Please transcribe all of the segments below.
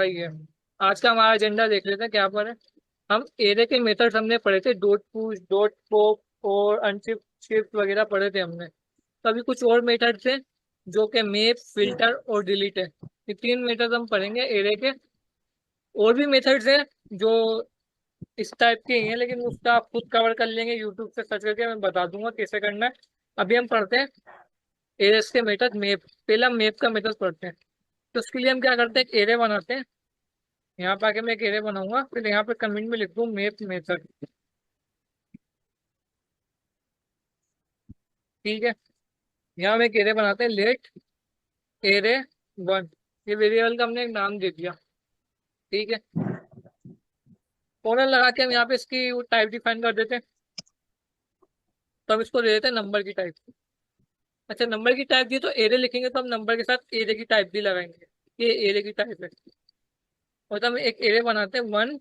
सही है। आज का हमारा एजेंडा देख लेते हैं क्या पर है। हम एरे के मेथड्स हमने पढ़े थे, डॉट पुश, डॉट पॉप और अनशिफ्ट शिफ्ट वगैरह पढ़े थे हमने। तो अभी कुछ और मेथड थे जो कि मैप, फिल्टर और डिलीट है। ये तीन मेथड हम पढ़ेंगे एरे के। और भी मेथड्स हैं जो इस टाइप के ही हैं, लेकिन उसका आप खुद कवर कर लेंगे यूट्यूब से सर्च करके, मैं बता दूंगा कैसे करना है। अभी हम पढ़ते हैं एरेस के मेथड, मैप। पहला मैप का मेथड पढ़ते हैं। तो उसके लिए हम क्या करते हैं, एक एरे बनाते हैं। यहाँ पे आके मैं एक एरे बनाऊंगा, फिर यहाँ पे कमेंट में लिख दूँ मैप मेथड। ठीक है। यहाँ हम एक एरे बनाते हैं, लेट एरे वन। ये वेरिएबल का हमने एक नाम दे दिया। ठीक है। कॉलन लगा के हम यहाँ पे इसकी टाइप डिफाइन कर देते हैं। तो हम इसको दे देते हैं नंबर की टाइप। अच्छा, नंबर की टाइप दी तो एरे लिखेंगे तो हम नंबर के साथ एरे की टाइप भी लगाएंगे। ये एरे की टाइप है। और तो हम एक एरे बनाते हैं, 1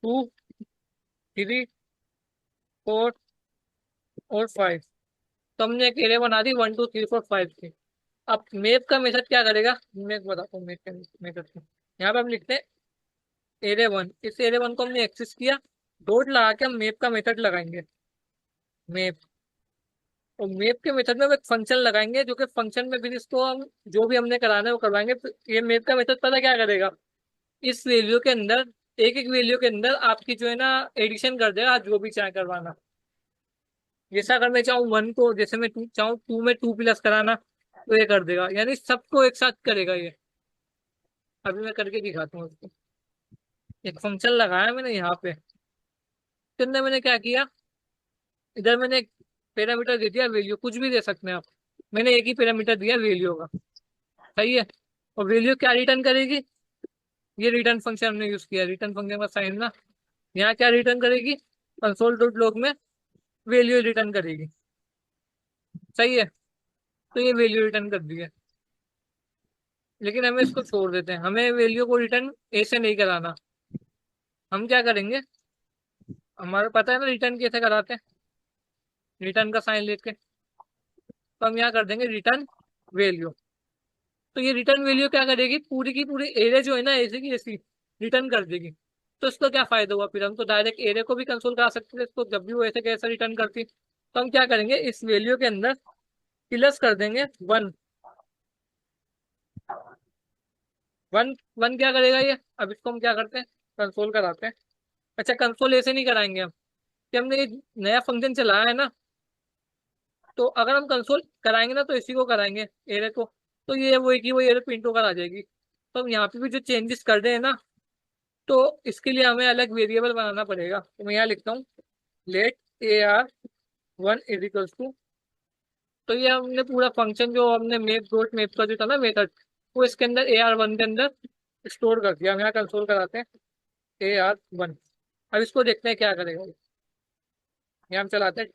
2 3 4 और 5। तो हमने एक एरे बना दी 1 2 3 4 5 की। अब मैप का मेथड क्या करेगा, मैं बताता हूँ मैप का मेथड। यहाँ पे हम लिखते हैं एरे वन। इस एरे वन को हमने एक्सेस किया, डॉट लगा के हम मैप का मेथड लगाएंगे, मैप। और मैप के मेथड में हम एक फंक्शन लगाएंगे, जो कि फंक्शन में फिर इसको हम जो भी हमने कराना है वो करवाएंगे। फिर ये मैप का मेथड पता क्या करेगा, इस वैल्यू के अंदर, एक एक वैल्यू के अंदर आपकी जो है ना एडिशन कर देगा, जो भी चाहे करवाना। जैसा अगर मैं चाहूँ वन को, जैसे मैं टू चाहूँ, टू में टू प्लस कराना, तो ये कर देगा, यानी सबको एक साथ करेगा ये। अभी मैं करके दिखाता हूँ उसको। एक फंक्शन लगाया मैंने यहाँ पे। इसके अंदर मैंने क्या किया, इधर मैंने एक पैरामीटर दे दिया वैल्यू, कुछ भी दे सकते हैं आप। मैंने एक ही पैरामीटर दिया वैल्यू का। सही है। और वैल्यू क्या रिटर्न करेगी, ये रिटर्न फंक्शन हमने यूज किया, रिटर्न फंक्शन का साइन ना। यहाँ क्या रिटर्न करेगी, कंसोल डॉट लॉग में वैल्यू रिटर्न करेगी। सही है। तो ये वैल्यू रिटर्न कर दी है। लेकिन हमें इसको छोड़ देते हैं, हमें वैल्यू को रिटर्न ऐसे नहीं कराना। हम क्या करेंगे, हमारा पता है ना रिटर्न कैसे कराते हैं, रिटर्न का साइन लेके। तो हम यहाँ कर देंगे रिटर्न वैल्यू। तो ये रिटर्न वैल्यू क्या करेगी, पूरी की पूरी एरे जो है ना ऐसे की ऐसी रिटर्न कर देगी। तो इसका क्या फायदा हुआ, फिर हम तो डायरेक्ट एरे को भी कंसोल करा सकते थे इसको, जब भी वो ऐसे कैसे रिटर्न करती। तो हम क्या करेंगे, इस वैल्यू के अंदर प्लस कर देंगे वन। वन वन क्या करेगा ये, अब इसको हम क्या करते हैं, कंसोल कराते हैं। अच्छा, कंसोल ऐसे नहीं कराएंगे हम, कि हमने एक नया फंक्शन चलाया है ना, तो अगर हम कंसोल कराएंगे ना तो इसी को कराएंगे, एरे को। तो ये वही की वही एरे प्रिंट होकर आ जाएगी। तो हम यहाँ पे भी जो चेंजेस कर रहे हैं ना, तो इसके लिए हमें अलग वेरिएबल बनाना पड़ेगा। तो मैं यहाँ लिखता हूँ late AR1 is equals to. तो ये हमने पूरा फंक्शन जो हमने मैप डॉट मैप का जो था ना मेथड, वो इसके अंदर AR1 के अंदर स्टोर कर दिया। हम यहाँ कंसोल कराते हैं AR1। अब इसको देखते हैं क्या करेगा। यहाँ हम चलाते हैं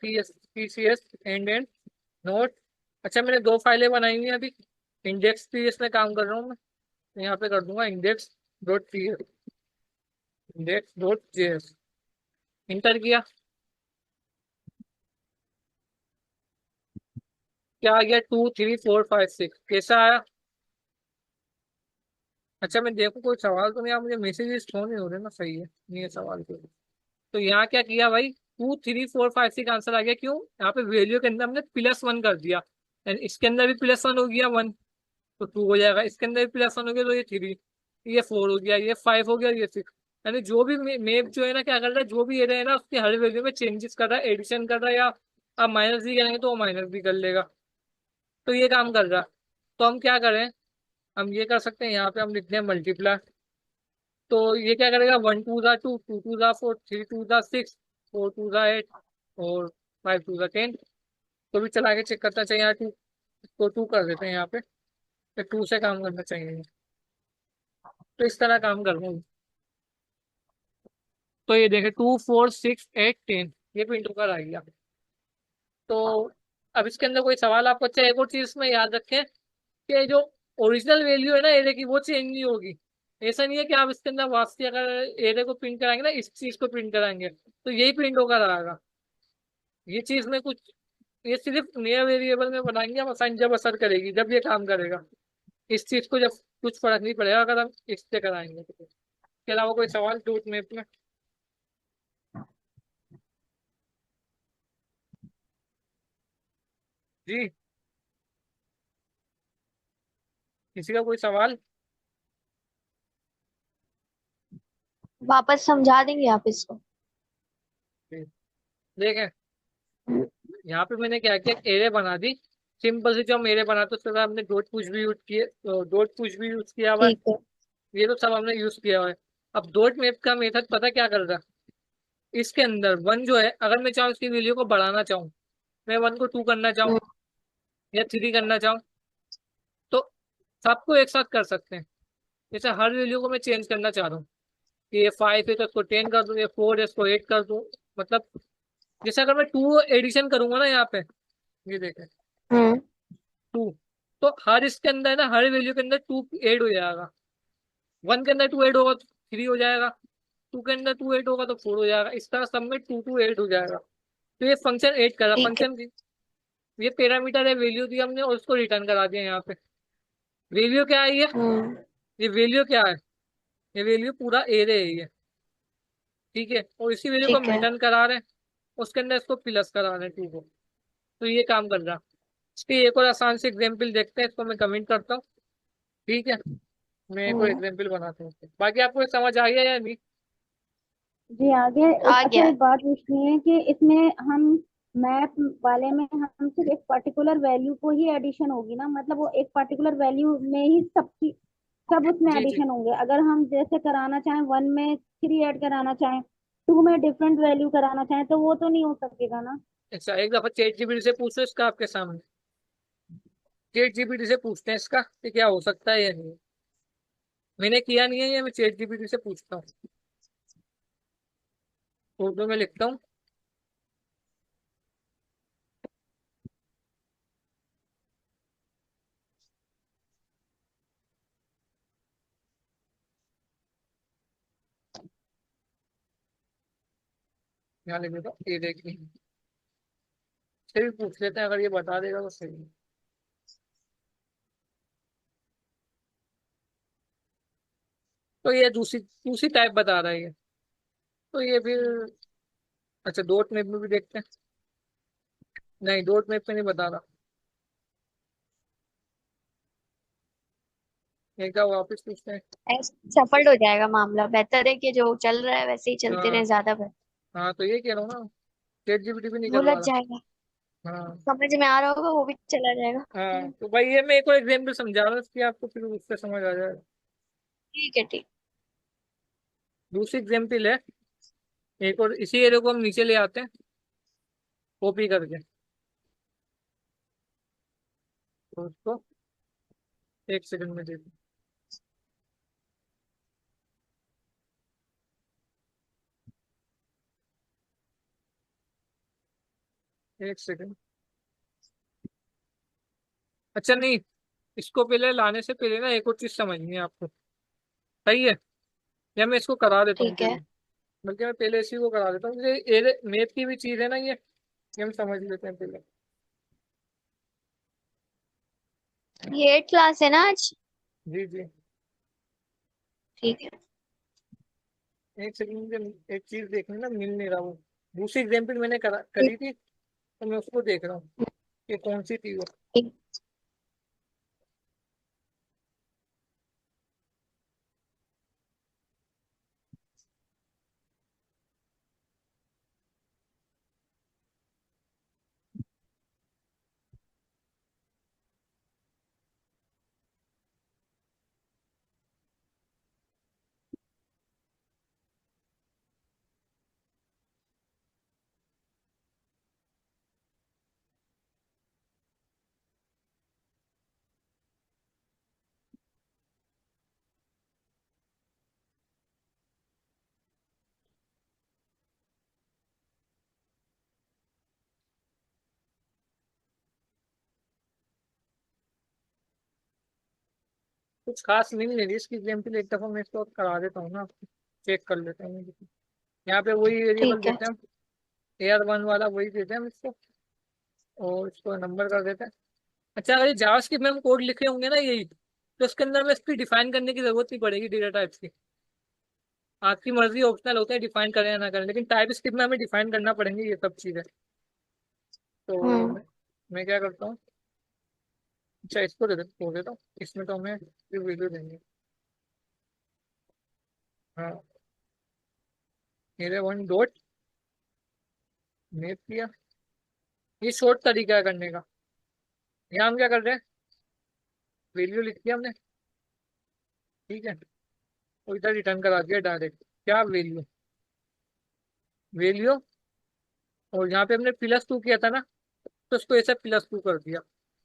TCS एंड नोट। अच्छा, मैंने दो फाइलें बनाई हुई हैं अभी। इंडेक्स TS में काम कर रहा हूँ मैं, तो यहाँ पे कर दूंगा इंडेक्स JS। इंटर किया, क्या आ गया, 2 3 4 5 6 कैसा आया। अच्छा, मैं देखो कोई सवाल तो नहीं, आप मुझे मैसेजेस शो नहीं हो रहे ना, सही है नहीं है सवाल तो। यहाँ क्या किया भाई, 2 3 4 5 6 आंसर आ गया, क्यों, यहाँ पे वैल्यू के अंदर हमने +1 कर दिया। And इसके अंदर भी +1 हो गया, वन तो टू हो जाएगा, इसके अंदर भी +1 हो गया तो ये थ्री, ये फोर हो गया, ये फाइव हो गया, ये सिक्स। यानी जो भी मैप जो है ना क्या कर रहा है, जो भी एरे है ना उसकी हर वैल्यू में चेंजेस कर रहा है, एडिशन कर रहा है, या आप माइनस भी करेंगे तो वो माइनस भी कर लेगा। तो ये काम कर रहा है। तो हम क्या करें, हम ये कर सकते हैं, यहाँ पे हम लिखते हैं मल्टीप्लाई। तो ये क्या करेगा, 1 2 ज़ा 2, 2 2 ज़ा 4, 3 2 ज़ा 6, 4 2 ज़ा 8 और 5 2 ज़ा 10। तो भी चला के चेक करना चाहिए, यहाँ टू, तो टू कर देते हैं यहाँ पे। तो टू से काम करना चाहिए। तो इस तरह काम कर रहा हूँ। तो ये देखे 2 4 6 8 10, ये पिंटू का आ गया। तो अब इसके अंदर कोई सवाल आपको, अच्छा एक और चीज इसमें याद रखें कि जो ओरिजिनल वैल्यू है ना एरे की, वो चेंज नहीं होगी। ऐसा नहीं है कि आप इसके अंदर वापसी अगर एरे को प्रिंट कराएंगे ना, इस चीज को प्रिंट कराएंगे तो यही प्रिंट होकर आएगा। ये चीज में कुछ, ये सिर्फ नया वेरिएबल में बनाएंगे हम, असाइन जब असर करेगी, जब ये काम करेगा। इस चीज को जब कुछ फर्क नहीं पड़ेगा अगर हम इससे कराएंगे तो। इसके अलावा कोई सवाल डॉट मैप में? जी, किसी का कोई सवाल? वापस समझा देंगे आप इसको? जी, देखें, यहाँ पे मैंने क्या किया, एरे बना दी। सिंपल से जो हम एरे बनाते हैं, उसके बाद हमने डॉट पुश भी यूज किए, तो डॉट पुश भी यूज किया हुआ है। ठीक है। ये तो सब हमने यूज किया हुआ है। अब डॉट मैप का मेथड पता क्या कर रहा है, इसके अंदर वन जो है, अगर मैं चाहूँ इसकी वैल्यू को बढ़ाना चाहूँ, मैं वन को टू करना चाहूँ हम्म, या थ्री करना चाहूँ, तो सबको एक साथ कर सकते हैं। जैसे हर वैल्यू को मैं चेंज करना चाह रहा हूँ कि ये फाइव है तो इसको टेन कर दूं, ये फोर है इसको एट कर दूं। मतलब जैसे अगर मैं टू एडिशन करूंगा ना यहाँ पे, ये देखें, हम्म, टू, तो हर इसके अंदर ना, हर वैल्यू के अंदर टू ऐड हो जाएगा। वन के अंदर टू ऐड होगा तो थ्री हो जाएगा, टू के अंदर टू ऐड होगा तो फोर हो जाएगा, इस तरह सब में टू टू ऐड हो जाएगा। तो ये फंक्शन ऐड करा, ठीक है। फंक्शन ये पैरामीटर है, वैल्यू दी हमने और उसको रिटर्न करा दिया यहाँ पे। वैल्यू क्या है हम्म, ये वैल्यू क्या है, ये वैल्यू पूरा एरे है ये। ठीक है, और इसी वैल्यू को हम ठीक है। रिटर्न करा रहे हैं, उसके अंदर इसको प्लस करा रहे हैं टू को। तो ये काम कर रहा है। इसकी एक और आसान से एग्जाम्पल देखते हैं, इसको मैं कमेंट करता हूँ। ठीक है, मैं एक और हम्म, एग्जाम्पल बनाता हूँ। बाकी आपको ये समझ आ गया या नहीं? जी आगे आ अच्छा गया। एक बात पूछनी है कि इसमें हम मैप वाले में हम सिर्फ एक पर्टिकुलर वैल्यू को ही एडिशन होगी ना, मतलब वो एक पर्टिकुलर वैल्यू में ही सब उसमें जी जी। एडिशन होंगे। अगर हम जैसे कराना चाहें वन में थ्री ऐड कराना चाहें, टू में डिफरेंट वैल्यू कराना चाहें, तो वो तो नहीं हो सकेगा ना। अच्छा, एक दफा चैट जीपीटी से पूछ लो इसका आपके सामने। चैट जीपीटी से पूछते हैं इसका कि क्या हो सकता है या नहीं। मैंने किया नहीं है ये, मैं चैट जीपीटी से पूछता हूँ। उर्दू में लिखता हूँ। यहाँ लिख देता हूँ, ये देखिए, इससे भी पूछ लेते हैं, अगर ये बता देगा तो सही है। तो ये दूसरी दूसरी टाइप बता रहा है ये। तो ये फिर, अच्छा डॉट मैप में भी देखते हैं। नहीं, डॉट मैप में नहीं बता रहा। एक बार वापस पूछते हैं। सफल हो जाएगा मामला, बेहतर है कि जो चल रहा है वैसे ही चलते हाँ, रहे, ज्यादा बेहतर। हाँ तो ये कह रहा हूँ ना, चैट जीपीटी भी नहीं करवा भुलट रहा। जाएगा। हाँ। समझ में आ रहा होगा वो भी चला जाएगा। हाँ तो भाई ये मैं एक और एग्जाम्पल समझा रहा हूँ इसकी, आपको फिर उससे समझ आ जाएगा। ठीक है, ठीक। दूसरी एग्जाम्पल है, एक और इसी एरिया को हम नीचे ले आते हैं कॉपी करके। तो उसको एक सेकंड में देखो। एक सेकंड। अच्छा नहीं, इसको पहले लाने से पहले ना एक और चीज समझनी है आपको। सही है, या मैं इसको करा देता हूँ ठीक है। पहले, बल्कि मैं पहले इसी को करा देता हूँ, ये मैथ की भी चीज है ना ये हम समझ लेते हैं पहले। ये 8 क्लास है ना आज? जी जी। ठीक है। एक सेकंड, मुझे एक चीज देखनी ना, मिल नहीं रहा वो। दूसरी एग्जाम्पल मैंने ठीक। करी थी, तो मैं उसको देख रहा हूँ कि कौन सी थी वो। ठीक। कुछ खास मिल नहीं रही इसकी एग्जाम्पल, एक दफा मैं इसको करा देता हूँ ना, चेक कर लेते हैं। यहाँ पे वही वेरिएबल ठीक है। देते हैं हम, एयर वन वाला वही देते हैं हम इसको, और इसको नंबर कर देते हैं। अच्छा, अगर ये जावास्क्रिप्ट में हम कोड लिखे होंगे ना, यही तो उसके अंदर में इसकी डिफाइन करने की जरूरत नहीं पड़ेगी डेटा टाइप्स की। आपकी मर्जी, ऑप्शनल होता है डिफाइन करें या ना करें, लेकिन टाइप स्क्रिप्ट में हमें डिफाइन करना पड़ेंगे ये सब चीजें। तो हम्म। मैं क्या करता हूँ, अच्छा इसको हो देता हूँ, इसमें तो हमें वीडियो देंगे। हाँ, मेरे वन डॉट मेप किया। ये शॉर्ट तरीका है करने का। यहाँ हम क्या कर रहे हैं, वैल्यू लिख दिया हमने, ठीक है, और इधर रिटर्न करा दिया डायरेक्ट। क्या वैल्यू, वैल्यू, और यहाँ पे हमने +2 किया था ना, तो उसको ऐसे +2 कर दिया।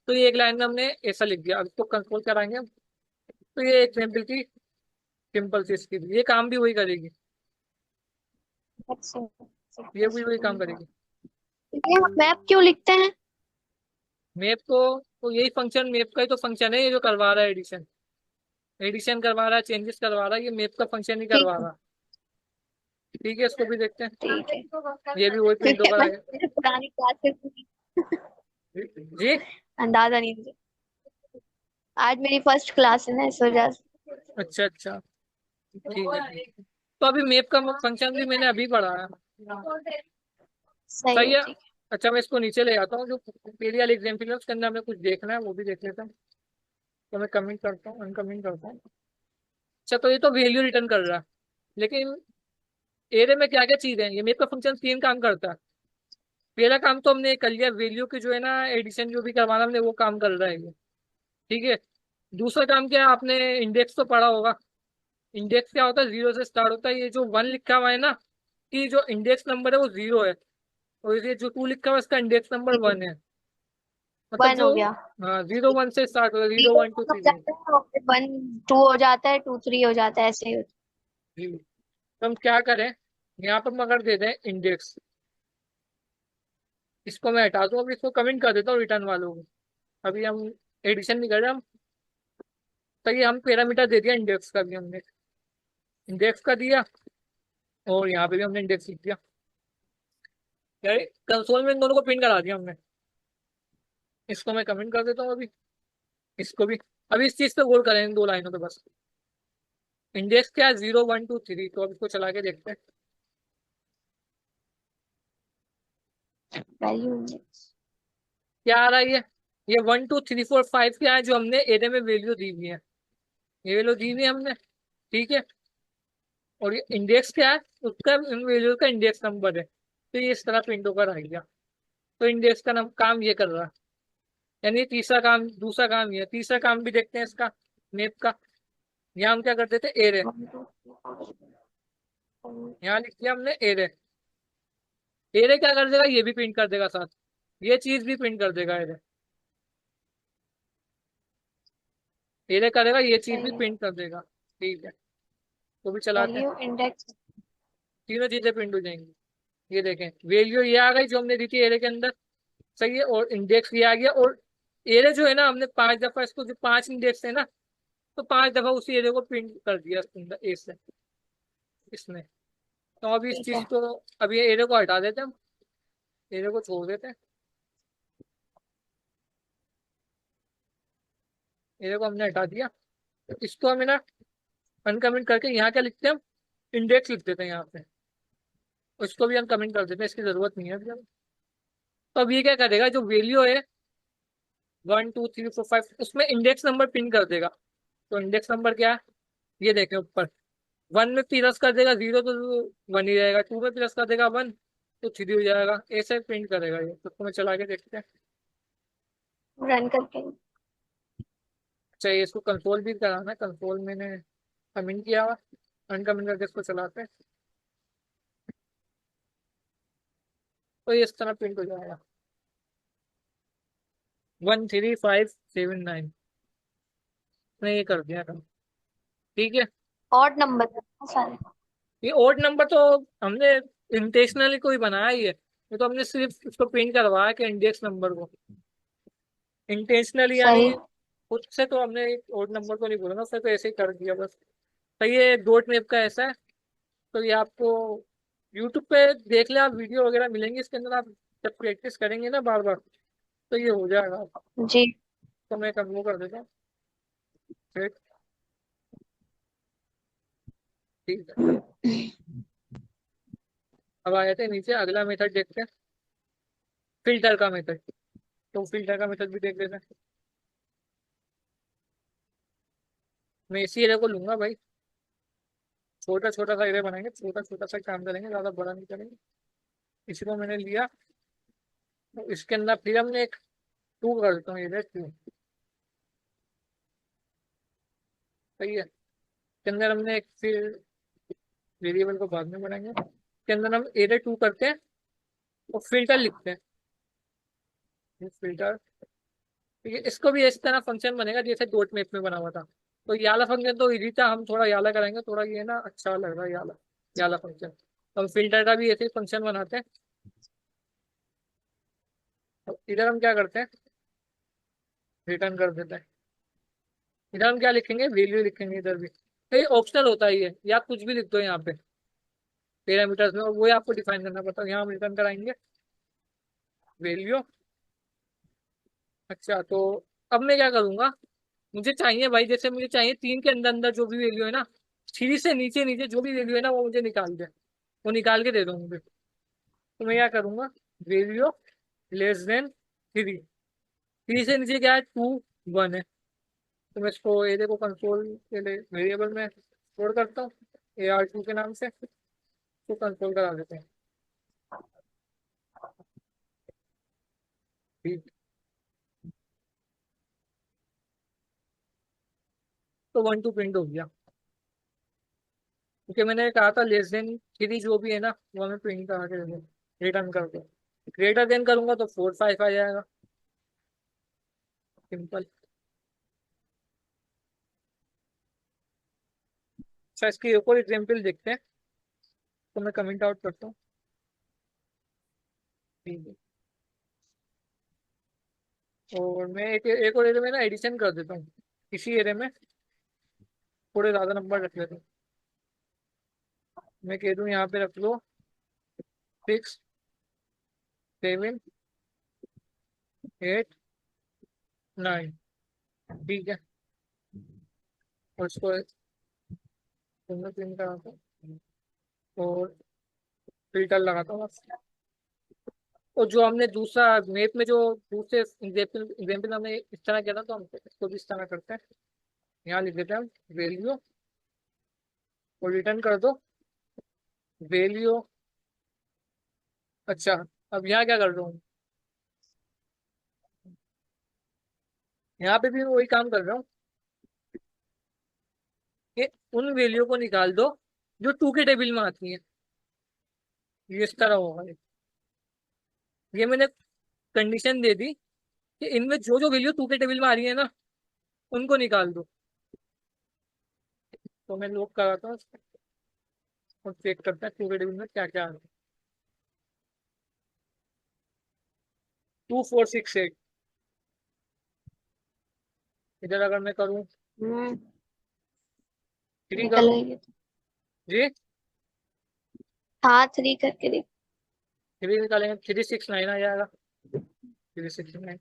तो ये एक लाइन में हमने ऐसा लिख दिया। अब इसको कंट्रोल कराएंगे हम, तो ये एग्जाम्पल की सिंपल सी इसकी ये काम भी वही करेगी, अच्छा। ये भी वही काम करेगी। ये मैप क्यों लिखते हैं? मैप को, तो यही फंक्शन, मैप का ही तो फंक्शन है ये जो करवा रहा है एडिशन। एडिशन करवा रहा है, चेंजेस करवा रहा है, ये मैप का फंक्शन ही ठीक करवा है। रहा है। ठीक है, इसको भी देखते ठीक है। हैं, ये भी वही प्रिंट ठीक है, होकर मैं आएगा। मेरे पुरानी क्लासेस जी, अंदाजा नहीं मुझे। आज मेरी फर्स्ट क्लास है ना, इस वजह से। अच्छा अच्छा, ठीक है ठीक है। तो अभी मैप का फंक्शन भी मैंने अभी पढ़ा है। सही सही है, है। ठीक अच्छा, मैं इसको नीचे ले आता हूँ, जो पहली वाली एग्जाम्पल है उसके अंदर हमें कुछ देखना है, वो भी देख लेता हूँ। तो मैं कमेंट करता हूँ, अनकमेंट करता हूँ। अच्छा, तो ये तो वैल्यू रिटर्न कर रहा है, लेकिन एरे में क्या क्या चीज है, ये मैप का फंक्शन 3 काम करता है। पहला काम तो हमने कर लिया, वैल्यू की जो है ना एडिशन जो भी करवाना हमने वो काम कर रहा है ये, ठीक है। दूसरा काम क्या है, आपने इंडेक्स तो पढ़ा होगा। इंडेक्स क्या होता है, 0 से स्टार्ट होता है। ये जो 1 लिखा हुआ है ना, कि जो इंडेक्स नंबर है वो 0 है, और ये जो 2 लिखा हुआ है इसका इंडेक्स नंबर 1 है। मतलब वन जो, हो गया। हाँ, 0 1 से स्टार्ट होता है, zero zero one two one हो थ्री जाता है और फिर 1 2 हो जाता है, 2 3 हो जाता है, ऐसे ही होता जी। तो हम क्या करें, यहाँ पर हम अगर दे दें इंडेक्स, इसको मैं हटा दूँ, अभी इसको कमेंट कर देता हूँ रिटर्न वालों को। अभी हम एडिशन नहीं कर रहे हम। तो ये हम पैरामीटर दे दिया इंडेक्स का भी हमने, इंडेक्स का दिया, और यहाँ पे भी हमने इंडेक्स लिख दिया। यार, कंसोल में इन दोनों को प्रिंट करा दिया हमने। इसको मैं कमेंट कर देता हूँ अभी, इसको भी। अभी इस चीज पे गौर करें, इन 2 लाइनों पे बस। इंडेक्स क्या है, 0 1 2 3। तो अब इसको चला के देखते हैं है। Value index. क्या आ रहा है। ये 1 2 3 4 5 क्या है, जो हमने एरे में वैल्यू दी हुई है, ये वैल्यू दी हुई है हमने, ठीक है। और ये इंडेक्स क्या है, उसका वैल्यू का इंडेक्स नंबर है। तो ये इस तरह प्रिंट होकर आ गया। तो इंडेक्स का नाम काम ये कर रहा है। यानी तीसरा काम, दूसरा काम ये, तीसरा काम भी देखते हैं इसका, मैप का। यहाँ हम क्या कर देते, एरे, 1 2 3 4 5 यहाँ लिख दिया हमने एरे। एरे क्या कर देगा, ये भी प्रिंट कर देगा साथ, ये चीज भी प्रिंट कर देगा एरे। एरे करेगा, ये चीज भी सही है। प्रिंट कर देगा, ठीक है। तो भी चलाते हैं, वैल्यू इंडेक्स। तीनों चीजें प्रिंट हो जाएंगी। ये देखें, वैल्यू ये आ गई जो हमने दी थी एरे के अंदर, सही है, और इंडेक्स ये आ गया। और एरे जो है ना, हमने 5 दफा इसको, जो 5 इंडेक्स है ना, तो 5 दफा उसी एरे को प्रिंट कर दिया इसके अंदर, ए से, इसमें। तो अभी इस ठीक चीज है। को, अभी ये एरे को हटा देते हैं हम, एरे को छोड़ देते हैं। एरे को हमने हटा दिया। तो इसको हमें ना अनकमेंट करके यहाँ क्या लिखते हैं हम, इंडेक्स लिख देते हैं यहाँ पे। उसको भी हम कमेंट कर देते हैं, इसकी जरूरत नहीं है अभी हमें। तो अब ये क्या करेगा, जो वैल्यू है 1 2 3 4 5, उसमें इंडेक्स नंबर पिन कर देगा। तो इंडेक्स नंबर क्या है, ये देखें ऊपर। 1 में प्लस कर देगा 0, तो 1 ही रहेगा। 2 में प्लस कर देगा 1, तो 3 हो जाएगा। ऐसे प्रिंट करेगा ये। तो इसको मैं चला के देखते हैं। रन करके। चाहिए इसको कंट्रोल भी कराना है, कंट्रोल मैंने कमेंट किया हुआ, अनकमेंट करके इसको चलाते हैं। तो ये इस तरह प्रिंट हो जाएगा, 1 3 5 7 9। ने ये कर दिया था, ठीक है। ऑड नंबर सारे। ये ओड नंबर तो हमने इंटेंशनली कोई बनाया ही है, ये तो हमने सिर्फ उसको प्रिंट करवाया कि इंडेक्स नंबर को, इंटेंशनली यानी सही। खुद से तो हमने ओड नंबर को नहीं बोला ना, उसने तो ऐसे ही कर दिया बस। तो ये डॉट मैप का ऐसा है। तो ये आपको यूट्यूब पे देख ले, आप वीडियो वगैरह मिलेंगे इसके अंदर, आप जब प्रैक्टिस करेंगे ना बार बार, तो ये हो जाएगा। जी। तो मैं वो कर देता हूँ, फिट, ठीक है। अब आ जाते हैं नीचे, अगला मेथड देखते हैं, फिल्टर का मेथड। तो फिल्टर का मेथड भी देख लेते हैं। मैं इसी एरिया को लूंगा भाई, छोटा छोटा सा एरिया बनाएंगे, छोटा छोटा सा काम करेंगे, ज्यादा बड़ा नहीं करेंगे। इसी को मैंने लिया, तो इसके अंदर फिर हमने एक टू कर देता हूँ, एरिया टू। सही है। इसके अंदर हमने एक फिर वेरिएबल को बाद में बनाएंगे, इसके अंदर हम एरिया टू करते हैं और फिल्टर लिखते हैं। फिल्टर, ठीक है। इसको भी इस तरह फंक्शन बनेगा जैसे डॉट मैप में बना हुआ था। तो ये वाला फंक्शन तो इजी था, हम थोड़ा ये वाला कराएंगे, थोड़ा ये ना अच्छा लग रहा है ये वाला फंक्शन। तो हम फिल्टर का भी ऐसे ही फंक्शन बनाते हैं। तो इधर हम क्या करते हैं, रिटर्न कर देते हैं। इधर हम क्या लिखेंगे, वैल्यू लिखेंगे इधर भी। तो ये ऑप्शनल होता ही है, या कुछ भी लिख दो यहाँ पे पैरामीटर्स में, और वो आपको डिफाइन करना पड़ता है। यहाँ हम रिटर्न कराएंगे वैल्यू। अच्छा, तो अब मैं क्या करूंगा, मुझे चाहिए भाई, जैसे मुझे चाहिए तीन के अंदर अंदर जो भी वैल्यू है ना, थ्री से नीचे नीचे जो भी वैल्यू है ना, वो मुझे निकाल दे, वो निकाल के दे दो मुझे। तो मैं क्या करूंगा, value less than three, three से नीचे क्या है, टू, वन है। तो मैं इसको एरे को कंसोल के लिए वेरिएबल में स्टोर करता हूँ, AR2 के नाम से, तो कंसोल करा देते हैं। ठीक। तो वन टू प्रिंट हो गया, क्योंकि मैंने कहा था लेस देन थ्री जो भी है ना, वो हमें प्रिंट करा के रिटर्न कर दो। ग्रेटर देन करूंगा तो 4 5 आ जाएगा, सिंपल। अच्छा, इसकी एक और एग्जाम्पल देखते हैं, तो मैं कमेंट आउट करता हूँ। ठीक है। और मैं एक और एरिया में ना एडिशन कर देता हूँ, इसी एरिया में थोड़े ज़्यादा नंबर रख लेता हूँ। मैं कह दूँ यहाँ पे रख लो 6 7 8 9, ठीक है। और इसको फिंगरप्रिंट कराता हूँ और फिल्टर लगाता हूँ बस। और जो हमने दूसरा मैप में जो दूसरे एग्जाम्पल एग्जाम्पल हमने इस तरह किया था, तो हम इसको भी इस तरह करते हैं। यहाँ लिख देते हैं हम वैल्यू, और रिटर्न कर दो वैल्यू। अच्छा, अब यहाँ क्या कर रहा हूँ, यहाँ पे भी मैं वही काम कर रहा हूँ कि उन वैल्यू को निकाल दो जो टू के टेबल में आती है। ये इस तरह होगा ये मैंने कंडीशन दे दी कि इनमें जो जो वैल्यू टू के टेबल में आ रही है ना, उनको निकाल दो। तो मैं लोग कराता हूँ और चेक करता है टू के टेबल में क्या क्या आ रहा है। 2468, इधर अगर मैं करूँ हम्म, थ्री निकल करूँ, गई है। जी हाँ, 3 करके देख। थ्री निकालेंगे 369 आ जाएगा, 369।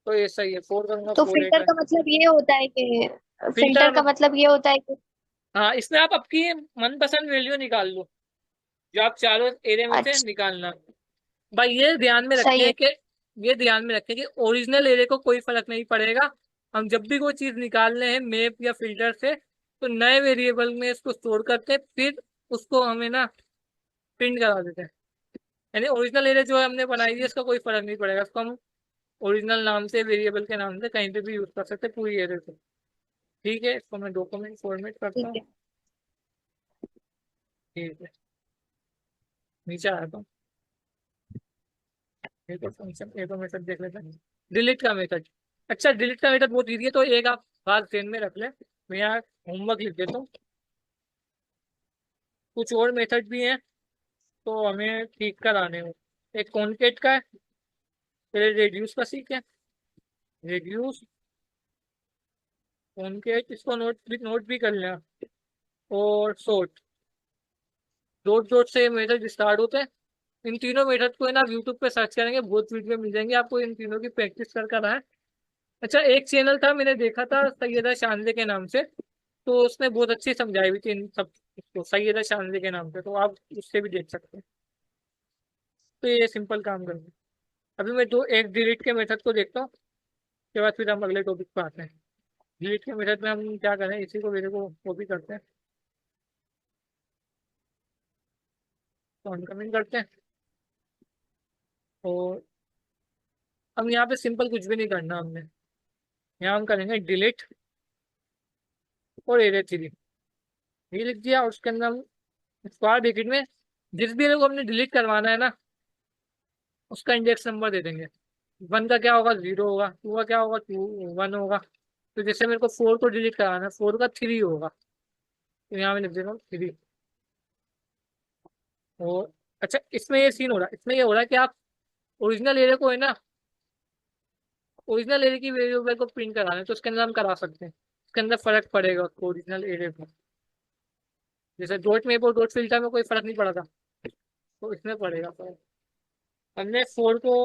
तो ये सही है, फोर करूंगा तो 48 फिल्टर आ। का मतलब ये होता है कि फिल्टर फिल्टर का मत, मतलब ये होता है कि हाँ, इसमें आप आपकी मनपसंद वैल्यू निकाल लो, जो आप चारों एरिया में से अच्छा, निकालना। भाई ये ध्यान में सही रखें है। कि ये ध्यान में रखें कि ओरिजिनल एरिया को कोई फर्क नहीं पड़ेगा। हम जब भी कोई चीज निकालने हैं मैप या फिल्टर से, तो नए वेरिएबल में इसको स्टोर करते हैं, फिर उसको हमें ना प्रिंट करा देते हैं। यानी ओरिजिनल एरिया जो हमने बनाई है इसका कोई फर्क नहीं पड़ेगा, इसको हम ओरिजिनल नाम से, वेरिएबल के नाम से कहीं पे भी यूज कर सकते हैं पूरी एरिया से। ठीक है, इसको मैं डॉक्यूमेंट फॉर्मेट करता ठीक हूँ। है। ठीक है, नीचे आया था। ये तो फंक्शन, ये तो मेथड देख लेते हैं, डिलीट का मेथड। अच्छा, डिलीट का मेथड बहुत ईजी है, तो एक आप बात ध्यान में रख ले। मैं यहाँ होमवर्क लिख देता हूँ, कुछ और मेथड भी हैं, तो हमें ठीक कराने हो। एक कॉन्केट का है, पहले रेड्यूस का सीखे, रेड्यूस कॉन्केट, इसको नोट भी कर लेना। और सोर्ट, डॉट डॉट से मेथड स्टार्ट होते हैं। इन तीनों मेथड को है ना यूट्यूब पे सर्च करेंगे, बहुत वीडियो मिल जाएंगे आपको, इन तीनों की प्रैक्टिस कर कर आए। अच्छा, एक चैनल था मैंने देखा था सैयदा शानजे के नाम से, तो उसने बहुत अच्छी समझाई हुई थी इन सब इसको, सैयदा शानजे के नाम से, तो आप उससे भी देख सकते हैं। तो ये सिंपल काम करते हैं। अभी मैं दो एक डिलीट के मेथड को देखता हूँ, उसके बाद फिर हम अगले टॉपिक पे आते हैं। डिलीट के मेथड में हम क्या करें, इसी को मेरे को कॉपी करते हैं, तो हम कमेंट करते हैं। और हम यहाँ पे सिंपल कुछ भी नहीं करना हमने, यहाँ हम करेंगे डिलीट और एरे 3, ये लिख दिया, और उसके अंदर हम स्क्वायर ब्रैकेट में जिस भी एरे को हमने डिलीट करवाना है ना, उसका इंडेक्स नंबर दे देंगे। 1 का क्या होगा, 0 होगा, 2 का क्या होगा, 1 होगा। तो जैसे मेरे को 4 को डिलीट कराना है, 4 का 3 होगा, तो यहाँ मैं लिख देता हूँ 3। और अच्छा, इसमें ये सीन हो रहा है, इसमें ये हो रहा है कि आप ओरिजिनल एरे को है ना, ओरिजिनल एरे की वेरिएबल को प्रिंट कराना है, तो उसके अंदर हम करा सकते हैं। उसके अंदर फर्क पड़ेगा उसको ओरिजिनल एरे को, जैसे डॉट में और डॉट फिल्टर में कोई फर्क नहीं पड़ा था, तो इसमें पड़ेगा फर्क। हमने 4 को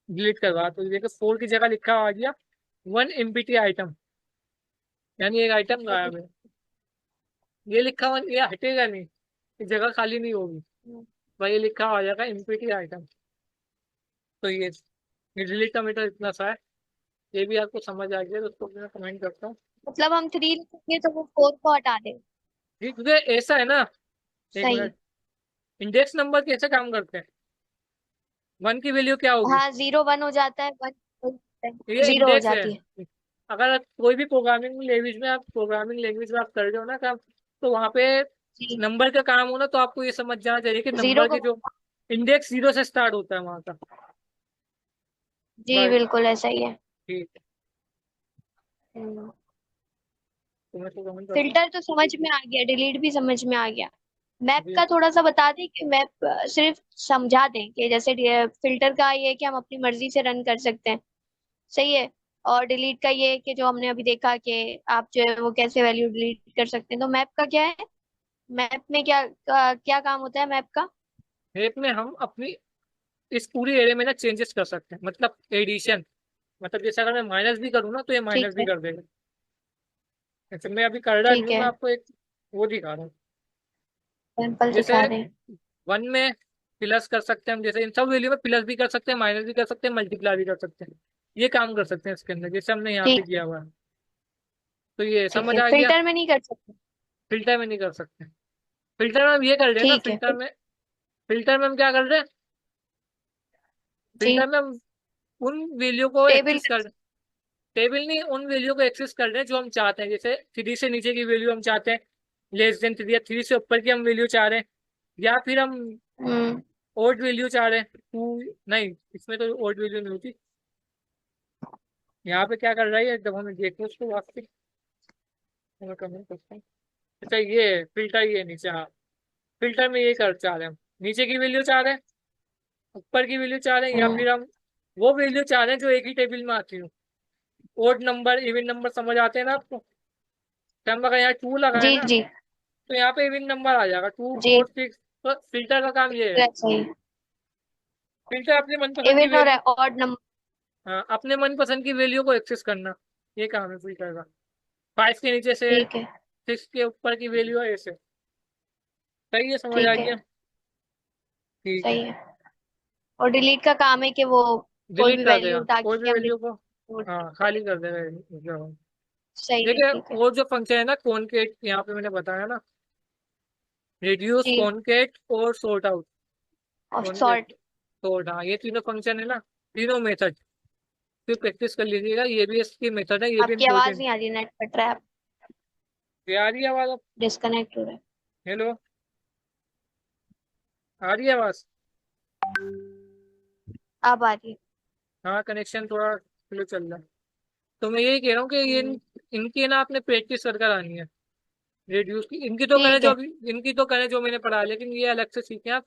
डिलीट करवा, तो देखो 4 की जगह लिखा आ गया 1 एमपीटी आइटम, यानी एक आइटम गायब है। ये लिखा हुआ ये हटेगा नहीं, ये जगह खाली नहीं होगी, भाई ये लिखा आ जाएगा एमपीटी आइटम। तो ये डिलीट का मीटर इतना सा है, ये भी आपको समझ आ गया, तो उसको मैं कमेंट करता हूँ। मतलब हम 3 लिखेंगे तो वो 4 को हटा दे। ठीक, क्योंकि ऐसा है ना, एक सही। मिनट, इंडेक्स नंबर कैसे काम करते हैं, 1 की वैल्यू क्या होगी, हाँ, 0 1 हो जाता है, 1 ये 0 हो इंडेक्स है। जाती है। अगर आप कोई भी प्रोग्रामिंग लैंग्वेज में आप कर रहे हो ना काम, तो वहाँ पे जी। नंबर का काम हो ना, तो आपको ये समझ जाना चाहिए कि 0 नंबर को। की जो इंडेक्स 0 से स्टार्ट होता है वहाँ का। जी बस बिल्कुल ऐसा ही है। ठीक है, हम्म। तो मैं तो कमेंट करता हूँ। फिल्टर तो समझ में आ गया, डिलीट भी समझ में आ गया। मैप जी का थोड़ा सा बता दें कि मैप सिर्फ समझा दें कि जैसे फिल्टर का ये है कि हम अपनी मर्जी से रन कर सकते हैं। सही है। और डिलीट का ये है कि जो हमने अभी देखा कि आप जो है वो कैसे वैल्यू डिलीट कर सकते हैं। तो मैप का क्या है, मैप में क्या काम होता है मैप का। मैप में हम अपनी इस पूरी एरिया में ना चेंजेस कर सकते हैं, मतलब एडिशन, मतलब जैसे अगर मैं माइनस भी करूँ ना, तो ये ठीक माइनस भी है। कर देगा। जैसे मैं अभी कर रहा नहीं ठीक हूँ, है। मैं आपको एक वो दिखा रहा हूँ। सैंपल जैसे दिखा रहे हैं। 1 में प्लस कर सकते हैं हम, जैसे इन सब वैल्यू में प्लस भी कर सकते हैं, माइनस भी कर सकते हैं, मल्टीप्लाई भी कर सकते हैं। ये काम कर सकते हैं इसके अंदर, जैसे हमने यहाँ पे ठीक किया हुआ है। तो ये ठीक समझ है, आ गया। फिल्टर में नहीं कर सकते। फिल्टर में नहीं कर सकते। फिल्टर में हम ये कर रहे हैं ना, ठीक है। फिल्टर में हम क्या कर रहे हैं, जी। फिल्टर में हम उन वैल्यू को टेबल एक्सेस कर, टेबल नहीं, उन वैल्यू को एक्सेस कर रहे हैं जो हम चाहते हैं। जैसे 3 से नीचे की वैल्यू हम चाहते हैं <3 या 3 से ऊपर की हम वैल्यू चाह रहे हैं, या फिर हम हम्म। ओड वैल्यू चाह रहे हैं, टू नहीं, इसमें तो ओड वैल्यू नहीं होती। यहाँ पे क्या कर रहा है ये, जब हमें देखो उसको वास्तविक, मैं कमेंट करता हूँ। अच्छा, ये फिल्टर, ये नीचे, हाँ, फिल्टर में ये कर चाह रहे हैं हम, नीचे की वैल्यू चाह रहे हैं, ऊपर की वैल्यू चाह रहे हैं, या हम्म। फिर हम वो वैल्यू चाह रहे हैं जो एक ही टेबल में आती हो। ओड नंबर, इवन नंबर समझ आते हैं ना आपको, तो हम अगर यहाँ 2 लगाए जी ना, जी तो यहाँ पे इवन नंबर आ जाएगा, 2 जी। 4 6। तो फिल्टर का काम ये है, सही है। फिल्टर अपने मनपसंद की इवन और वैल्यू, ऑड नंबर। हाँ, अपने मनपसंद की वैल्यू को एक्सेस करना, ये काम है फिल्टर का। 5 के नीचे से ठीक है। 6 के ऊपर की वैल्यू है ऐसे। सही है, समझ आ ठीक है। गया। ठीक है, सही है। और डिलीट का काम है कि वो कोई डिलीट भी कर वैल्यू देगा कोई ताकि भी हम वैल्यू को, रिकॉर्ड। हाँ, खाली कर देगा ये। सही है। देखिए, ठीक है। वो जो फंक्शन है ना कॉनकेट, यहाँ पे मैंने बताया ना, रिड्यूस, जी। कॉनकेट और सॉर्ट आउट। और कॉनकेट, सॉर्ट। सॉर्ट, हाँ, ये तीनों फंक्शन है ना, तीनों मेथड, फिर प्रैक्टिस कर लीजिएगा, ये भी इसकी मेथड है, ये भी आपकी आवाज इम्पोर्टेंट। नहीं आ रही, नेट कट रहा है। ये आ रही है आवाज अब? डिस्कनेक्ट हो रहा है। हेलो, आ रही है आवाज? अब आ रही है। हाँ, कनेक्शन थोड़ा स्लो चल रहा है। तो मैं यही कह रहा हूँ कि ये हम्म। इनकी ना आपने प्रैक्टिस कर कर आनी है, रिड्यूस की, इनकी तो करें ठीक जो है। अभी, इनकी तो करें जो मैंने पढ़ा, लेकिन ये अलग से सीखें आप,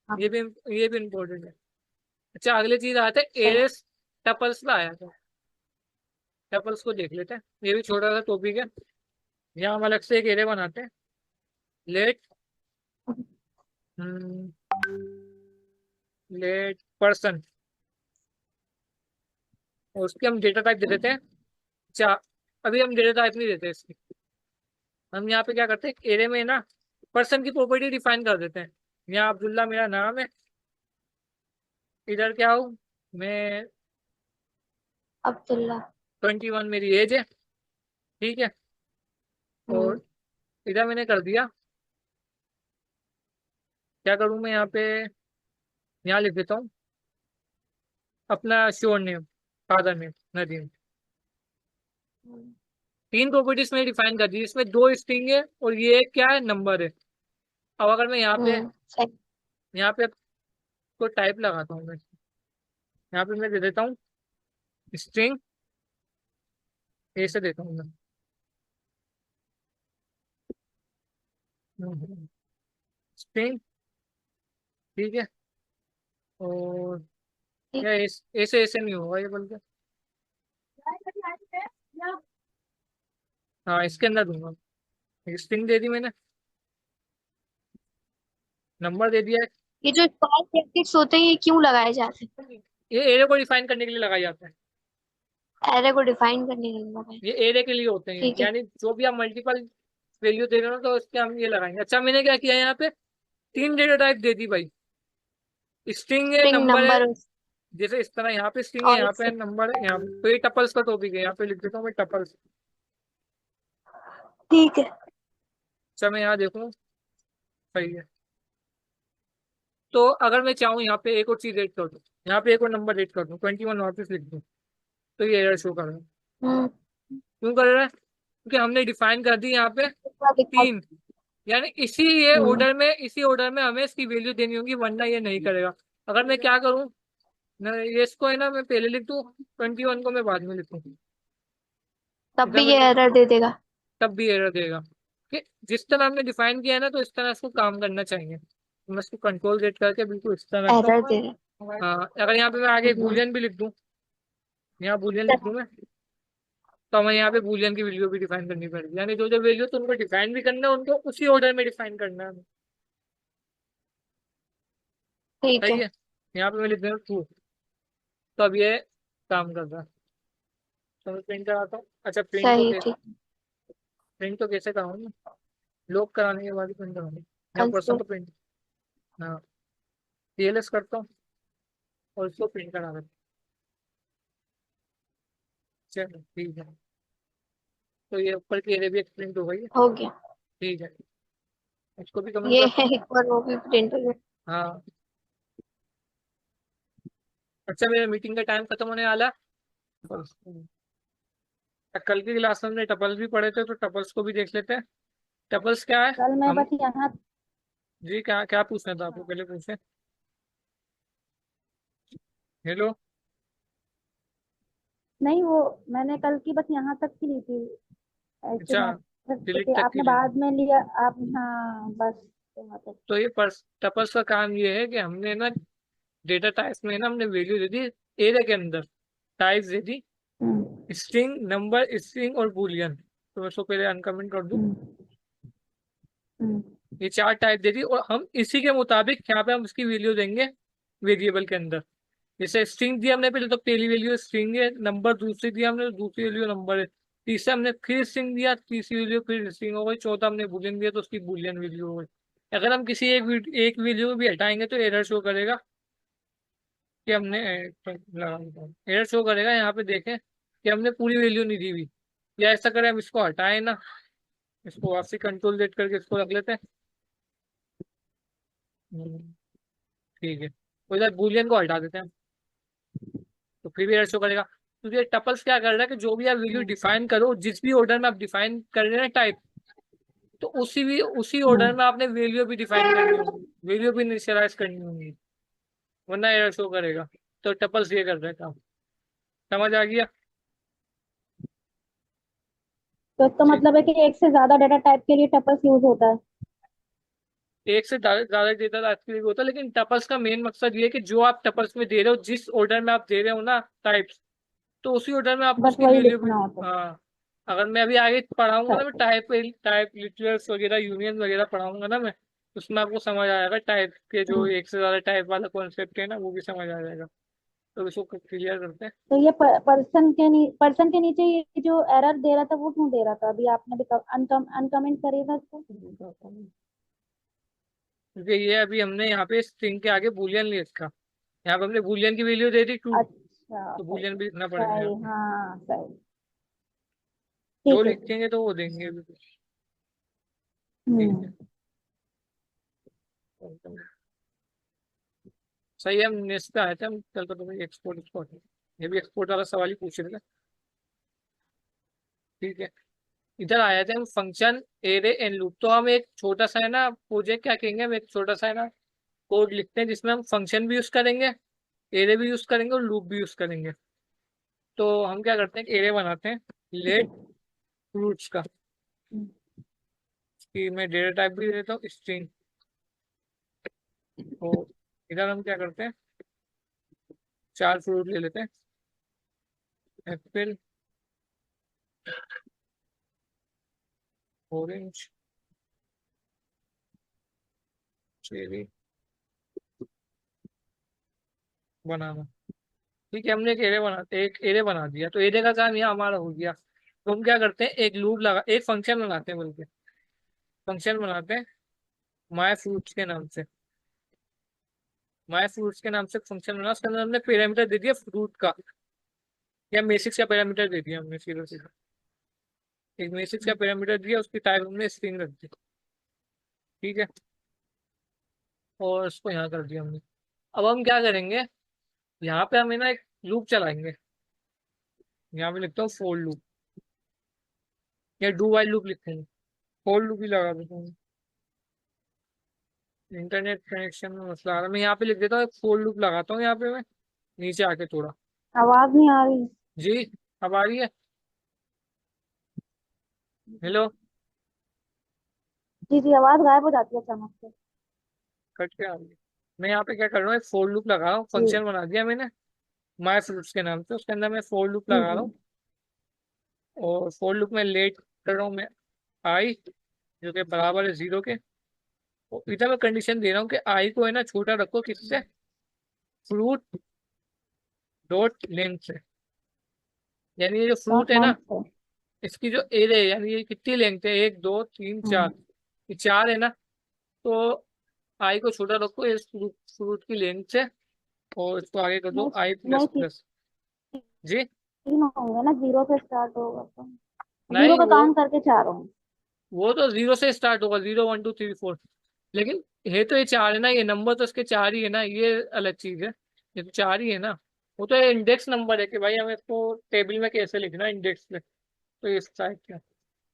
हाँ। ये भी, ये भी इम्पोर्टेंट है। अच्छा, अगली चीज आते हैं सही। एरेस, टपल्स पे आया था, टपल्स को देख लेते हैं, ये भी छोटा सा टॉपिक है। यहाँ हम अलग से एक एरे बनाते हैं, लेट, लेट पर्सन, और उसके हम डेटा टाइप दे देते हैं अच्छा, अभी हम डेटा टाइप नहीं देते इसकी। हम यहाँ पे क्या करते हैं, एरे में ना पर्सन की प्रॉपर्टी डिफाइन कर देते हैं। यहाँ अब्दुल्ला मेरा नाम है, इधर क्या हूँ मैं, अब्दुल्ला। 21 मेरी एज है, ठीक है। हम्म। और इधर मैंने कर दिया, क्या करूँ मैं यहाँ पे, यहाँ लिख देता हूँ अपना surname, father name Nadeem. हम्म। तीन प्रॉपर्टीज में डिफाइन कर दी, इसमें दो स्ट्रिंग है और ये एक क्या है, नंबर है। अब अगर मैं सही। यहाँ पे कोई टाइप लगाता हूँ मैं, यहाँ पे मैं दे देता हूँ स्ट्रिंग, ऐसे देता हूँ मैं, स्ट्रिंग, ठीक है। और ठीक। या ऐसे ऐसे नहीं होगा ये, बल्कि हाँ इसके अंदर दूंगा। स्ट्रिंग दे दी मैंने, नंबर दे दिया ये जो स्क्वायर ब्रैकेट्स होते हैं ये क्यों लगाए जाते है। ये एरे को डिफाइन करने के लिए लगाया जाता है। हैं? एरे को डिफाइन करने के लिए लगाए। ये एरे के लिए होते हैं, ठीक है। यानी जो भी आप मल्टीपल वैल्यू दे रहे हो तो उसके हम ये लगाएंगे। अच्छा, मैंने क्या किया यहाँ पे, तीन डेटा टाइप दे दी भाई, स्ट्रिंग है, स्ट्रिंग नंबर है। नंबर जैसे इस तरह यहाँ पे स्ट्रिंग है, और यहाँ पे एक नंबर है, यहाँ पे तो ये टपल्स का टॉपिक है, यहाँ पे लिख देता हूँ मैं टपल्स। ठीक है। अच्छा मैं यहाँ देखूँ, सही है। तो अगर मैं चाहूँ यहाँ पे एक और चीज ऐड कर दूँ, यहाँ पे एक और नंबर ऐड कर दूँ, 21 वापस लिख दूँ, तो ये एरर शो कर रहा है। हम्म। क्यों कर रहा है, क्योंकि हमने डिफाइन कर दी यहाँ पे कितना दिखाई। तीन, यानी इसी ये हम्म। ऑर्डर में, इसी ऑर्डर में हमें इसकी वैल्यू देनी होगी, वरना ये नहीं करेगा। अगर मैं क्या करूँ ना, ये इसको है ना मैं पहले लिख दूँ, 21 को मैं बाद में लिखूँ, तब इधर भी ये मैंने, एरर दे देगा। तब भी एरर देगा। कि जिस तरह हमने डिफाइन किया है ना, तो इस तरह इसको काम करना चाहिए। तो मैं इसको कंट्रोल जेड करके बिल्कुल इस तरह रखता एरर हूँ। दे रहा। हाँ, अगर यहाँ पे मैं आगे हम्म। बूलियन भी लिख दूँ, यहाँ बूलियन लिख दूँ मैं, तो हमें यहाँ पे बूलियन की वैल्यू भी डिफाइन करनी पड़ेगी, यानी जो जो वैल्यू तो उनको डिफाइन भी करना है, उनको उसी ऑर्डर में डिफाइन करना है। ठीक सही है। है, यहाँ पे मैं लिख दूँ ट्रू, तो अब ये काम कर रहा है। तो मैं प्रिंट कराता हूँ। अच्छा, सही। ठीक। प्रिंट तो कैसे कराऊँ, लॉक कराने के बाद ही प्रिंट कराऊँ, यहाँ पर्सन कंसोल। तो प्रिंट, हाँ सीएलएस करता हूँ और इसको प्रिंट करा देता हूँ। चलो ठीक है, तो ये ऊपर की एरिया भी एक प्रिंट हो गई है। हो गया। ठीक है, इसको भी कमेंट ये करता हूँ। एक बार वो भी प्रिंट हो गया। हाँ। अच्छा, मेरे मीटिंग का टाइम खत्म होने वाला है। कल की क्लास में हमने टपल्स भी पढ़े थे, तो टपल्स को भी देख लेते हैं। टपल्स क्या है, कल मैं हम, बस यहाँ, जी क्या क्या पूछना था आपको, पहले पूछे। हेलो। नहीं वो मैंने कल की बस यहाँ तक की ली थी, ऐसे अच्छा, मैथड डिलीट के तक की आपने ली थी। बाद में लिया। आप हाँ बस यहाँ तक। तो ये पर्स टपल्स का काम ये है कि हमने ना डेटा टाइप्स में ना हमने वैल्यू दे दी एरिया के अंदर, टाइप्स दे दी हम्म। स्ट्रिंग, नंबर, स्ट्रिंग और बूलियन। तो मैं इसको पहले अनकमेंट कर दूं, हम्म। हम्म। ये चार टाइप दे दी, और हम इसी के मुताबिक यहाँ पे हम उसकी वैल्यू देंगे वेरिएबल के अंदर। जैसे स्ट्रिंग दिया हमने पहले, तो पहली वैल्यू स्ट्रिंग है, नंबर दूसरी दिया हमने तो दूसरी वैल्यू नंबर है, तीसरा हमने फिर स्ट्रिंग दिया, तीसरी वैल्यू फिर स्ट्रिंग हो गई, चौथा हमने बूलियन दिया तो उसकी बूलियन वैल्यू हो गई। अगर हम किसी एक वैल्यू भी हटाएंगे तो एरर शो करेगा कि हमने एरर शो करेगा, यहाँ पे देखें कि हमने पूरी वैल्यू नहीं दी हुई। या ऐसा करें, हम इसको हटाएं ना, इसको वापसी कंट्रोल जेड करके इसको रख लेते हैं। हम्म, ठीक है, तो इधर बूलियन को हटा देते हैं, तो फिर भी एरर शो करेगा। क्योंकि ये टपल्स क्या कर रहा है कि जो भी आप वैल्यू हम्म। डिफाइन करो, जिस भी ऑर्डर में आप डिफाइन कर रहे हैं टाइप, तो उसी ऑर्डर हम्म। में आपने वैल्यू भी डिफाइन करनी होगी, वैल्यू भी इनिशियलाइज करनी होगी, वरना एरर शो करेगा। तो टपल्स ये कर रहे हैं काम, समझ आ गया। तो इसका ठीक, मतलब है कि एक से ज्यादा डाटा टाइप के लिए टपल्स यूज होता है। एक से ज्यादा डेटा टाइप के लिए भी होता है, लेकिन टपल्स का मेन मकसद ये है कि जो आप टपल्स में दे रहे हो, जिस ऑर्डर में आप दे रहे हो ना टाइप्स, तो उसी ऑर्डर में आपको बस उसकी वही वैल्यू भी, लिखना होता है। हाँ। अगर मैं अभी आगे पढ़ाऊंगा ना, मैं अच्छा। टाइप टाइप लिटरल्स वगैरह, यूनियन वगैरह पढ़ाऊंगा ना मैं, उसमें आपको समझ आ जाएगा टाइप के, जो हम्म। एक से ज्यादा टाइप वाला कॉन्सेप्ट है ना, वो भी समझ आ जाएगा। तो इसको क्लियर करते हैं। तो ये पर्सन के नीचे ये जो एरर दे रहा था वो क्यों दे रहा था? अभी आपने भी अनकमेंट करी था इसको। क्योंकि ये अभी हमने यहाँ पे स्ट्रिंग के आगे बूलियन ले रखा, यहाँ पे हमने बूलियन की वैल्यू दे दी ट्रू, अच्छा तो सही। बूलियन भी लिखना पड़ेगा यहाँ सही, पे। हाँ सही। जो ठीक है। लिखेंगे तो वो देंगे अभी कुछ। ठीक है, हम्म। सही है। हम नेक्स्ट पे आए थे, हम कल तो एक्सपोर्ट एक्सपोर्ट, ये भी एक्सपोर्ट वाला सवाल ही पूछ रहे थे। ठीक है, इधर आए थे हम फंक्शन एरे एंड लूप। तो हम एक छोटा सा है ना प्रोजेक्ट क्या कहेंगे, हम एक छोटा सा है ना कोड लिखते हैं जिसमें हम फंक्शन भी यूज करेंगे, एरे भी यूज करेंगे और लूप भी यूज करेंगे। तो हम क्या करते हैं, एरे बनाते हैं लेट फ्रूट्स का, कि मैं डेटा टाइप भी देता हूँ स्ट्रिंग। तो इधर हम क्या करते हैं, 4 फ्रूट ले लेते हैं, एप्पल, ऑरेंज, चेरी, बनाना। ठीक है, हमने एक एरे बना दिया, तो एरे का काम यहाँ हमारा हो गया। तो हम क्या करते हैं, एक लूप लगा, एक फंक्शन बनाते हैं, बल्कि फंक्शन बनाते हैं माय फ्रूट्स के नाम से। माय फ्रूट्स के नाम से फंक्शन बना, उसके अंदर हमने पैरामीटर दे दिया फ्रूट का, या मेसिक्स का पैरामीटर दे दिया हमने सीधा सीधा। एक मेसिक्स का पैरामीटर दिया, उसकी टाइप हमने स्ट्रिंग रख दी। ठीक है, और उसको यहाँ कर दिया हमने। अब हम क्या करेंगे, यहाँ पे हमें ना एक लूप चलाएंगे। यहाँ पे लिखता हूँ फोर लूप, या डू वाइल लूप लिखेंगे, फोर लूप ही लगा देता हूँ। इंटरनेट कनेक्शन में मसला आ रहा है, मैं यहाँ पे लिख देता हूँ, एक फोर लूप लगाता हूँ यहाँ पे मैं, नीचे आके थोड़ा। आवाज नहीं आ रही। जी, अब आ रही है? हेलो, जी जी, आवाज गायब हो जाती है अचानक से। कट के आ रही है। मैं यहाँ पे क्या कर रहा हूँ, एक फोर लूप लगा रहा हूँ, जी फंक्शन बना दिया मैंने माय फ्रूट्स के नाम से, उसके अंदर मैं फोर लूप जी लगा जी। रहा हूँ। और फोर लूप में लेट कर रहा हूँ मैं आई, जो कि बराबर है 0 के। और इधर मैं कंडीशन दे रहा हूँ कि आई को है ना छोटा रखो, किससे, फ्रूट डॉट लेंथ से। यानी ये जो फ्रूट डॉट है लेंथ ना, से। इसकी जो एरे है, यानी ये कितनी लेंथ है, 1 2 3 4, हम्म। ये 4 है ना। तो आई को छोटा रखो इस फ्रूट फ्रूट की लेंथ से, और इसको आगे कर दो नहीं आई प्लस नहीं, प्लस। जी, 3 होंगे ना, 0 से स्टार्ट होगा तो। 0 नहीं का काउंट करके 4 होंगे। वो तो 0 से स्टार्ट होगा, 0 1 2 3 4। लेकिन ये तो ये 4 है ना, ये नंबर तो इसके 4 ही है ना, ये अलग चीज है। ये तो 4 ही है ना, वो तो इंडेक्स नंबर है कि भाई हमें इसको टेबल में कैसे लिखना है इंडेक्स में। तो इस टाइप का,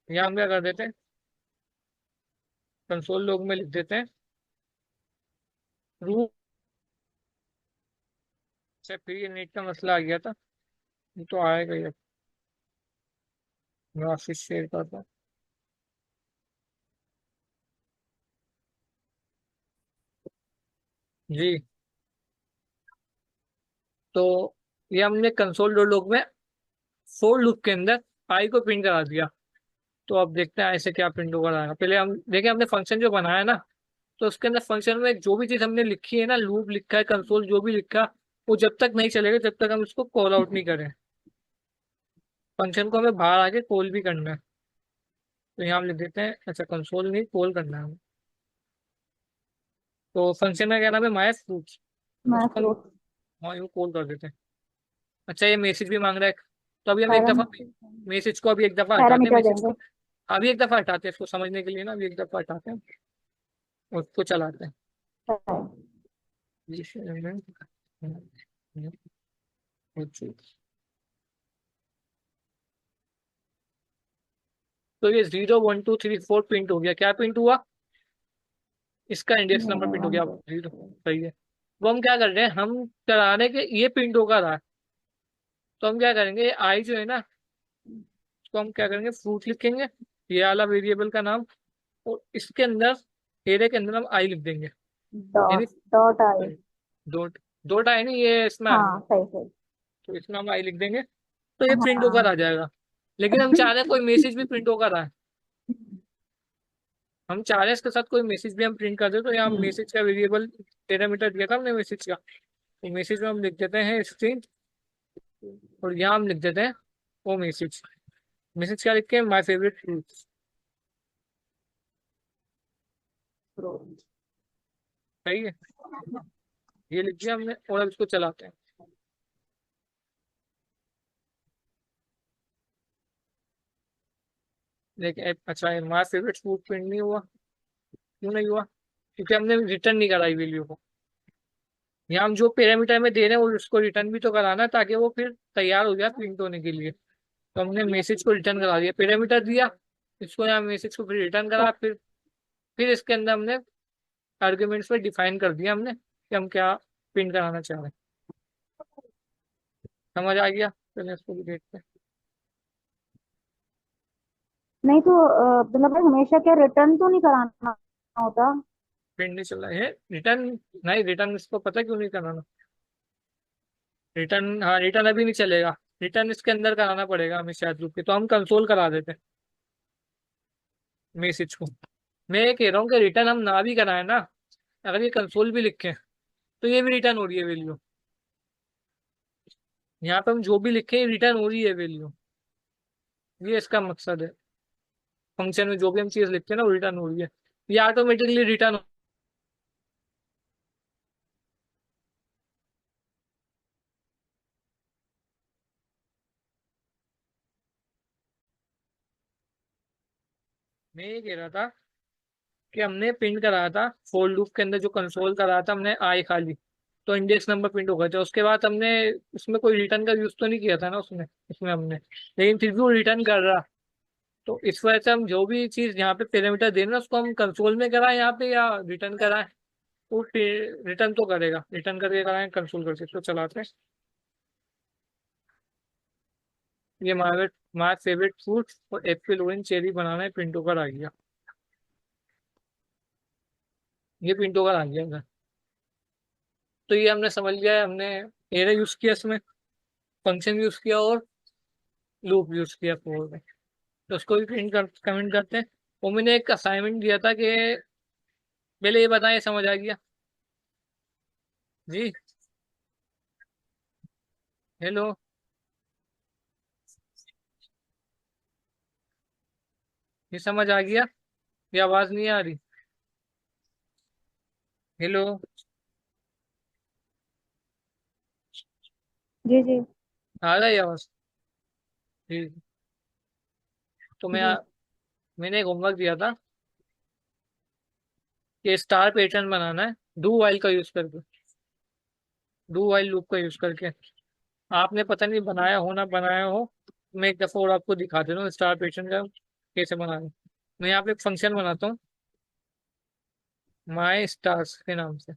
यहाँ हम क्या कर देते हैं, कंसोल लॉग में लिख देते हैं रूट से। फिर ये नेट का मसला आ गया था, ये तो आएगा ही अब। मैं ऑफिस शेयर करता हूँ। जी, तो ये हमने कंसोल लॉग में फोर लूप के अंदर आई को प्रिंट करा दिया। तो अब देखते हैं ऐसे क्या प्रिंट होकर आएगा। पहले हम देखें, हमने फंक्शन जो बनाया ना, तो उसके अंदर फंक्शन में जो भी चीज हमने लिखी है ना, लूप लिखा है, कंसोल जो भी लिखा, वो जब तक नहीं चलेगा जब तक हम इसको कॉल आउट नहीं करें। फंक्शन को हमें बाहर आके कॉल भी करना है। तो यहाँ हम लिख देते हैं, अच्छा कंसोल नहीं कॉल करना है हमें। तो फंक्शन का क्या नाम है, माय फ्रूट्स। मैं उसको हम फ्रूट हाँ यूँ कॉल कर देते हैं। अच्छा, ये मैसेज भी मांग रहा है, तो अभी हम एक दफा पैरामीटर मैसेज को अभी एक दफा हटाते हैं, पैरामीटर मैसेज देंगे। को अभी एक दफा हटाते हैं, इसको समझने के लिए ना, अभी एक दफा हटाते हैं और उसको चलाते हैं। तो ये 0 1 2 3 4 प्रिंट हो गया, क्या प्रिंट हुआ, इसका इंडेक्स नंबर प्रिंट हो गया 0। सही है। वो हम क्या कर रहे हैं, हम चलाने के ये प्रिंट होगा रहा है। तो हम क्या करेंगे, आई जो है ना, उसको हम क्या करेंगे, फ्रूट लिखेंगे, ये वाला वेरिएबल का नाम, और इसके अंदर एरे के अंदर हम आई लिख देंगे। यानी dot dot I. Dot dot I नहीं, ये इसमें है, हाँ सही सही। तो इसमें हम आई लिख देंगे। तो ये प्रिंट होकर हाँ। आ जाएगा। लेकिन हम चाह रहे हैं कोई मैसेज भी प्रिंट होकर आए, हम चाह रहे हैं इसके साथ कोई मैसेज भी हम प्रिंट कर दे। तो यहाँ मैसेज का वेरिएबल पैरामीटर दिया था हमने मैसेज का, तो मैसेज में हम लिख देते हैं स्ट्रिंग, और यहाँ हम लिख देते हैं वो मैसेज। मैसेज क्या लिख के, माई फेवरेट फ्रूट्स। सही है, ये लिख दिया हमने, और अब इसको चलाते हैं। देखिए अच्छा है, माई फेवरेट फूड प्रिंट नहीं हुआ। क्यों नहीं हुआ? क्योंकि हमने रिटर्न नहीं कराई वैल्यू को। यहाँ हम जो पैरामीटर में दे रहे हैं वो उसको रिटर्न भी तो कराना है, ताकि वो फिर तैयार हो जाए प्रिंट होने के लिए। तो हमने मैसेज को रिटर्न करा दिया, पैरामीटर दिया, इसको यहाँ मैसेज को फिर रिटर्न करा, फिर इसके अंदर हमने आर्ग्यूमेंट्स में डिफाइन कर दिया हमने कि हम क्या प्रिंट कराना चाह रहे हैं। समझ आ गया? चलिए इसको भी देखते हैं। नहीं तो मतलब भाई हमेशा क्या रिटर्न तो नहीं कराना होता? प्रिंट नहीं चल रहा है रिटर्न। नहीं, रिटर्न इसको पता है क्यों नहीं कराना। रिटर्न, हाँ रिटर्न अभी नहीं चलेगा। रिटर्न इसके अंदर कराना पड़ेगा हमें शायद रुक के, तो हम कंसोल करा देते हैं मैसेज को। मैं ये कह रहा हूँ कि रिटर्न हम ना भी कराए ना, अगर ये कंसोल भी लिखे तो ये भी रिटर्न हो रही है वैल्यू। यहाँ पे हम जो भी लिखे रिटर्न हो रही है वैल्यू, ये इसका मकसद है। फंक्शन में जो भी हम चीज लिखते हैं ना वो रिटर्न हो रही है, ये ऑटोमेटिकली रिटर्न। मैं ये कह रहा था कि हमने प्रिंट कराया था फॉर लूप के अंदर, जो कंसोल कराया था हमने आई खाली, तो इंडेक्स नंबर प्रिंट हो गए थे। उसके बाद हमने उसमें कोई रिटर्न का यूज तो नहीं किया था ना उसमें उसमें हमने, लेकिन फिर भी वो रिटर्न कर रहा। तो इस वजह से हम जो भी चीज यहाँ पे पैरामीटर दे रहे हैं ना, उसको हम कंसोल में कराएं यहाँ पे या रिटर्न कराएं, वो रिटर्न तो करेगा। रिटर्न करके कराएं कंसोल करके, तो चलाते हैं। ये माय फेवरेट फ्रूट और एप्पल ऑरेंज चेरी बनाना है, पिंटो का आ गया। ये पिंटो का आ गया इधर। तो ये हमने समझ लिया है, हमने एरे यूज किया इसमें, फंक्शन यूज किया और लूप यूज किया कोड में। तो उसको भी प्रिंट कर कमेंट करते हैं। वो मैंने एक असाइनमेंट दिया था कि पहले ये बताएं, समझ आ गया? जी, हेलो, ये समझ आ गया? ये आवाज नहीं आ रही? हेलो, जी जी आ रहा है आवाज? जी। तो जी। मैंने एक होमवर्क दिया था कि स्टार पैटर्न बनाना है डू वाइल का यूज करके, डू वाइल लूप का यूज करके। आपने पता नहीं बनाया हो ना बनाया हो, मैं एक दफा और आपको दिखा देता हूँ स्टार पैटर्न का कैसे बनाना। मैं यहाँ पे एक फंक्शन बनाता हूँ माई स्टार्स के नाम से।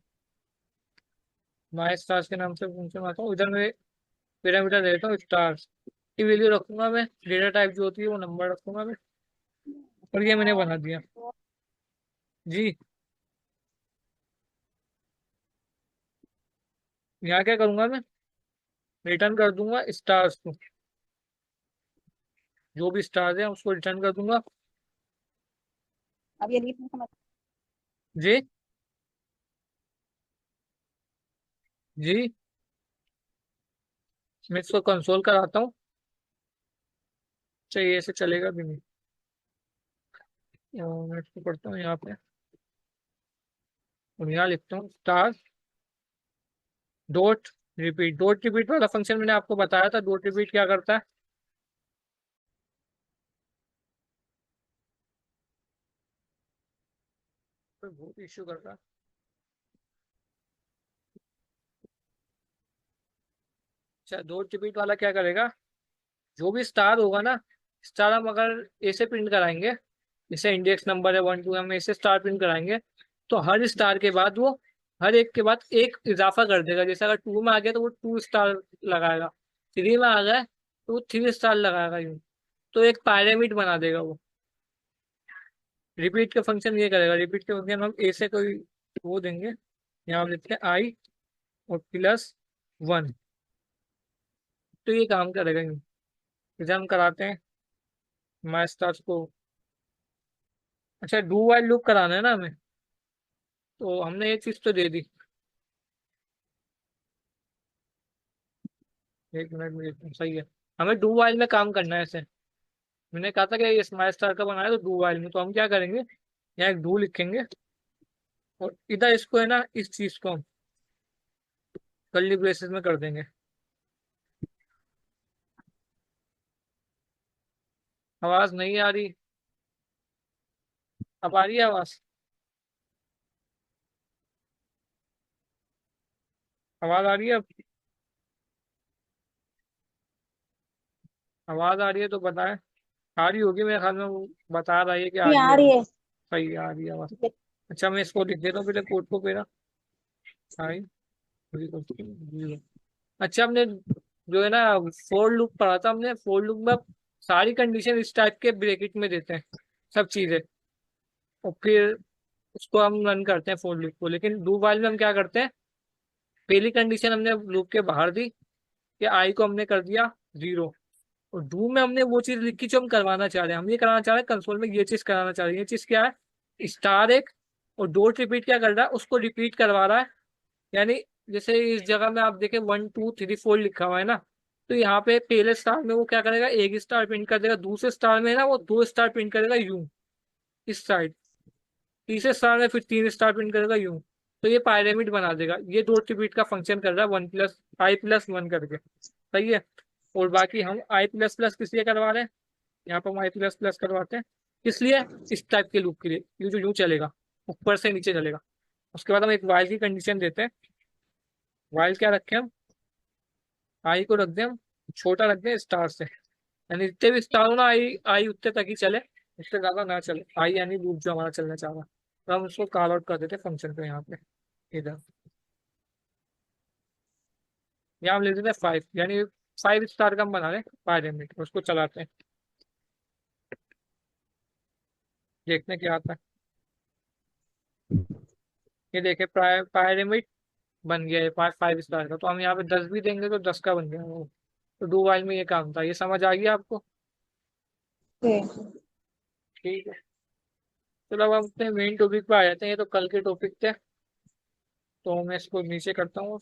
माई स्टार्स के नाम से फंक्शन बनाता हूँ, इधर मैं पैरामीटर दे देता हूँ स्टार्स की वैल्यू रखूंगा मैं, डेटा टाइप जो होती है वो नंबर रखूंगा मैं। और ये मैंने बना दिया। जी, यहाँ क्या करूंगा मैं, रिटर्न कर दूंगा स्टार्स को, जो भी स्टार्स है उसको रिटर्न कर दूंगा। अब ये रीत में समझ। जी, जी, मैं इसको कंसोल कराता हूँ। चाहिए ऐसे चलेगा भी नहीं। मैं इसको पढ़ता हूँ यहाँ पे, और यहाँ लिखता हूँ star dot repeat. Dot repeat वाला फंक्शन मैंने आपको बताया था, डॉट रिपीट क्या करता है। तो बहुत इश्यू करता है। अच्छा, डॉट रिपीट वाला क्या करेगा, जो भी स्टार होगा ना, स्टार हम अगर ऐसे प्रिंट कराएंगे, जैसे इंडेक्स नंबर है 1 2, हम ऐसे स्टार प्रिंट कराएंगे, तो हर स्टार के बाद वो हर एक के बाद एक इजाफा कर देगा। जैसे अगर 2 में आ गया तो वो 2 स्टार लगाएगा, 3 में आ गया तो वो 3 स्टार लगाएगा, यूं। तो एक पायरामिड बना देगा वो। रिपीट का फंक्शन ये करेगा, रिपीट के फंक्शन हम ऐसे कोई वो देंगे, यहाँ हम लिखते हैं आई और +1, तो ये काम करेगा यूं। जैसे हम कराते हैं माई स्टार्स को। अच्छा, डू वाइल लूप कराना है ना हमें, तो हमने ये चीज तो दे दी। एक मिनट में देखता हूँ, सही है। हमें डू वाइल में काम करना है ऐसे। मैंने कहा था कि ये स्मॉल स्टार का बनाया तो डू वाइल में, तो हम क्या करेंगे, यहाँ एक डू लिखेंगे और इधर इसको है ना, इस चीज को हम कर्ली ब्रेसेस में कर देंगे। आवाज नहीं आ रही? अब आ रही है आवाज? आवाज आ रही है अब? आवाज आ रही है तो बताएं। आ रही होगी मेरे ख्याल में, वो बता रहा है कि आ ये रही आ है रही आवाज। है। सही है, आ रही है आवाज। अच्छा, मैं इसको लिख देता हूँ पहले, कोड को मेरा। हाई। अच्छा, हमने जो है ना फोर लूप पढ़ा था, हमने फोर लूप में सारी कंडीशन इस टाइप के ब्रैकेट में देते हैं, सब चीजें, और फिर उसको हम रन करते हैं फोर लूप को। लेकिन डू वाइल में हम क्या करते हैं, पहली कंडीशन हमने लूप के बाहर दी कि आई को हमने कर दिया 0, और डू में हमने वो चीज लिखी जो हम करवाना चाह रहे हैं। हम ये कराना चाह रहे हैं कंसोल में, ये चीज कराना चाह रहे हैं। ये चीज क्या है, स्टार एक और डॉट रिपीट क्या कर रहा है, उसको रिपीट करवा रहा है। यानी जैसे इस जगह में आप देखें 1 2 3 4 लिखा हुआ है ना, तो यहाँ पे पहले स्टार में वो क्या करेगा, एक स्टार प्रिंट कर देगा, दूसरे स्टार में ना वो 2 स्टार प्रिंट करेगा यूं इस साइड, तीसरे स्टार में फिर 3 स्टार प्रिंट करेगा यूं। तो ये पायरेमिड बना देगा। ये डॉट रिपीट का फंक्शन कर रहा है 1 + i+1 करके, सही है। और बाकी हम i++ किस लिए करवा रहे हैं, यहाँ पर हम i++ करवाते हैं, इसलिए इस टाइप के लूप के लिए, ये जो यूं चलेगा, ऊपर से नीचे चलेगा। उसके बाद हम एक वाइल की कंडीशन देते हैं। वाइल क्या रखें हम, आई को रख दें हम छोटा, रख दें स्टार से, यानी जितने भी स्टार हो ना, आई आई उतने तक ही चले, उससे ज्यादा ना चले। आई यानी लूप जो हमारा चलना चाह रहा है, तो हम उसको कॉल आउट कर देते हैं फंक्शन पे यहाँ पे, इधर। यहाँ हम ले देते हैं 5, यानी 5 स्टार का हम बना रहे हैं पायरेमिड, उसको चलाते हैं, देखते हैं क्या आता है। ये देखे पायरेमिड बन गया है 5 स्टार का। तो हम यहाँ पे 10 भी देंगे तो 10 का बन गया वो। तो डू वाइल में ये काम था। ये समझ आ गया आपको? ओके। ठीक है। चलो अब हम अपने मेन टॉपिक पे आ जाते हैं। ये तो कल के टॉपिक थे, तो मैं इसको नीचे करता हूँ,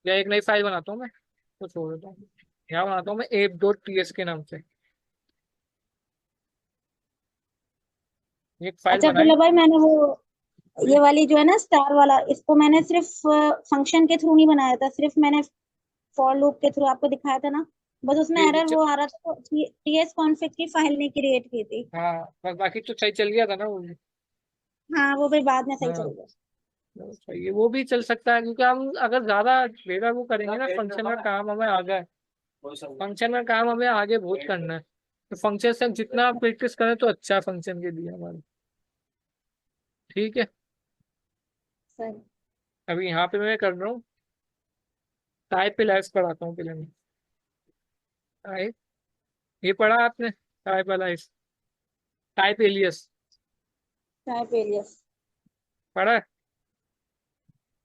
या एक नई फाइल बनाता हूँ मैं, तो छोड़ देता हूँ। यहाँ बनाता हूँ मैं app.ts के नाम से, एक फाइल अच्छा बनाई। अब्दुल्ला भाई, मैंने वो ये वाली जो है ना स्टार वाला, इसको मैंने सिर्फ फंक्शन के थ्रू नहीं बनाया था, सिर्फ मैंने फॉर लूप के थ्रू आपको दिखाया था ना। बस उसमें जी जी एरर वो आ रहा था, तो टीएस कॉन्फ़िग की फाइल नहीं क्रिएट की थी। हाँ, बस बाकी तो सही चल गया था ना वो। हाँ, वो भी बाद में सही हाँ, चल गया। तो सही है, वो भी चल सकता है, क्योंकि हम अगर ज्यादा बेरा वो करेंगे ना, फंक्शन का काम हमें आगे है, फंक्शन का काम हमें आगे बहुत करना है। तो फंक्शन से हम जितना प्रैक्टिस करें तो अच्छा है फंक्शन के लिए हमारे। ठीक है। सही। अभी यहाँ पे मैं कर रहा हूँ, टाइप एलाइस पढ़ाता हूँ पहले मैं। टाइप, ये पढ़ा आपने type alias, type alias type alias पढ़ा है? ये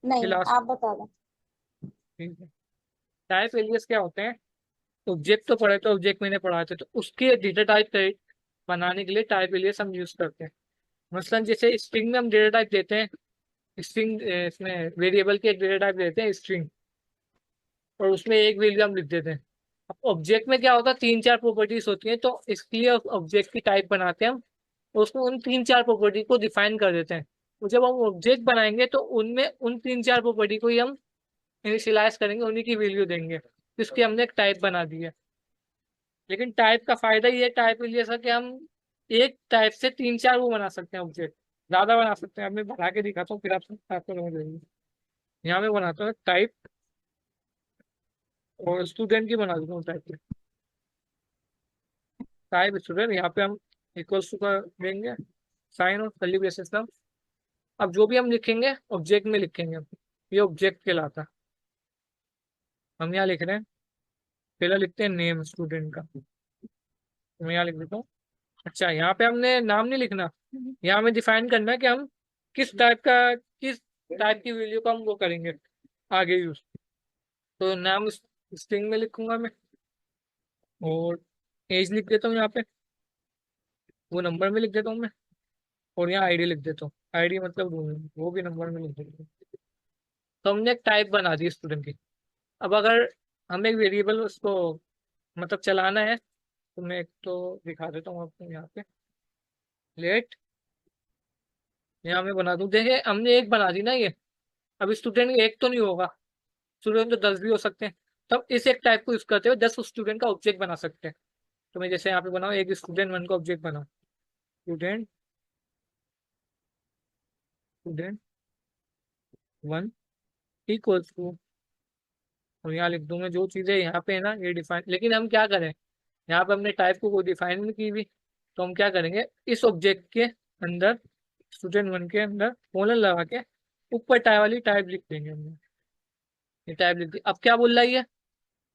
नहीं, लास्ट। आप बता दो। ठीक है। टाइप एलियस क्या होते हैं, ऑब्जेक्ट तो पढ़े, तो ऑब्जेक्ट मैंने पढ़ाए थे, तो उसके डेटा टाइप बनाने के लिए टाइप एलियस हम यूज करते हैं। मसलन जैसे स्ट्रिंग में हम डेटा टाइप देते हैं, स्ट्रिंग इसमें वेरिएबल के एक डेटा टाइप देते हैं स्ट्रिंग, और उसमें एक वैल्यू हम लिख देते हैं। अब ऑब्जेक्ट में क्या होता है, 3 4 प्रॉपर्टीज होती हैं, तो इसके लिए ऑब्जेक्ट की टाइप बनाते हैं हम, और उसमें उन 3 4 प्रॉपर्टी को डिफाइन कर देते हैं। तो जब हम ऑब्जेक्ट बनाएंगे तो उनमें उन 3 4 प्रॉपर्टी को ही हम इनिशियलाइज करेंगे, उन्हीं की वैल्यू देंगे, तो इसकी हमने एक टाइप बना दी है। लेकिन टाइप का फायदा ये है, टाइप जैसा कि हम एक टाइप से 3 4 वो बना सकते हैं ऑब्जेक्ट, ज्यादा बना सकते हैं। अब मैं बना के दिखाता हूँ, फिर आपको समझ आएगी। यहाँ मैं बनाता हूँ टाइप, और स्टूडेंट की बना देता हूँ टाइप। टाइप स्टूडेंट, यहाँ पे हम इक्वल्स टू का देंगे साइन और कर्ली ब्रेसेस नाम। अब जो भी हम लिखेंगे ऑब्जेक्ट में लिखेंगे, ये ऑब्जेक्ट कहलाता है। हम यहाँ लिख रहे हैं, पहला लिखते हैं नेम स्टूडेंट का, तो मैं यहाँ लिख देता हूँ। अच्छा, यहाँ पे हमने नाम नहीं लिखना, यहाँ हमें डिफाइन करना है कि हम किस टाइप की वैल्यू का हम वो करेंगे आगे यूज। तो नाम स्ट्रिंग में लिखूंगा मैं, और एज लिख देता हूँ यहाँ पे, वो नंबर में लिख देता हूँ मैं, और यहाँ आईडी लिख देता हूँ। आईडी मतलब वो भी नंबर में लिख देता हूँ। तो हमने एक टाइप बना दी स्टूडेंट की। अब अगर हमें एक वेरिएबल उसको मतलब चलाना है, तो मैं एक तो दिखा देता हूँ आपको यहाँ पे। लेट, यहाँ मैं बना दूँ, देखिए हमने एक बना दी ना ये। अब स्टूडेंट एक तो नहीं होगा, स्टूडेंट तो 10 भी हो सकते हैं। तब इस एक टाइप को यूज करते हुए 10 स्टूडेंट का ऑब्जेक्ट बना सकते हैं। तो मैं जैसे यहाँ पे बनाऊँ, एक स्टूडेंट वन का ऑब्जेक्ट बनाऊँ, student student one equals to, और यहाँ लिख दूँ मैं जो चीज़ें यहाँ पे है ना ये डिफाइन, लेकिन हम क्या करें, यहाँ पे हमने टाइप को कोई डिफाइन नहीं की हुई। तो हम क्या करेंगे, इस ऑब्जेक्ट के अंदर, स्टूडेंट वन के अंदर कोलन लगा के ऊपर टाइप वाली टाइप लिख देंगे हमने। ये टाइप लिख दी। अब क्या बोल रहा है ये,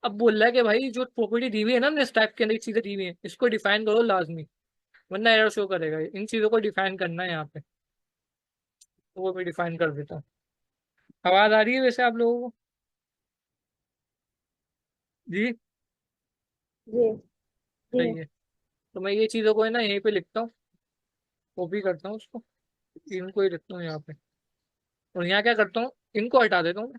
अब बोल रहा है कि भाई जो प्रॉपर्टी दी हुई है ना हमने, इस टाइप के अंदर एक चीजें दी हुई है, इसको डिफाइन करो लाजमी, वरना एरर शो करेगा। इन चीजों को डिफाइन करना है यहाँ पे, तो वो मैं डिफाइन कर देता हूँ। आवाज आ रही है वैसे आप लोगों को? जी, जी। जी। सही है। तो मैं ये चीजों को है ना यहीं पे लिखता हूँ, कॉपी करता हूँ उसको, इनको ही लिखता हूँ यहाँ पे, और यहाँ क्या करता हूँ, इनको हटा देता हूँ।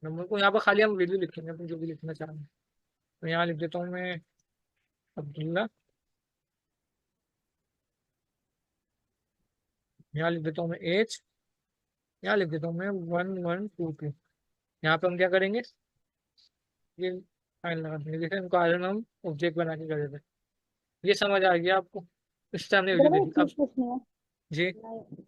नंबर को यहाँ पर खाली हम वैल्यू लिखेंगे अपनी जो भी लिखना चाह रहे हैं। तो यहाँ लिख देता हूँ मैं अब्दुल्ला, यहाँ लिख देता हूँ मैं एज, यहाँ लिख देता हूँ मैं 1122। यहाँ पे हम क्या करेंगे, ये फाइन लगा देंगे, जैसे इनको आगे हम ऑब्जेक्ट बना के कर देते। ये समझ आ गया आपको? इस टाइम ने वैल्यू मेरे को एक देखी अब। चीज पूछनी है। जी, नहीं,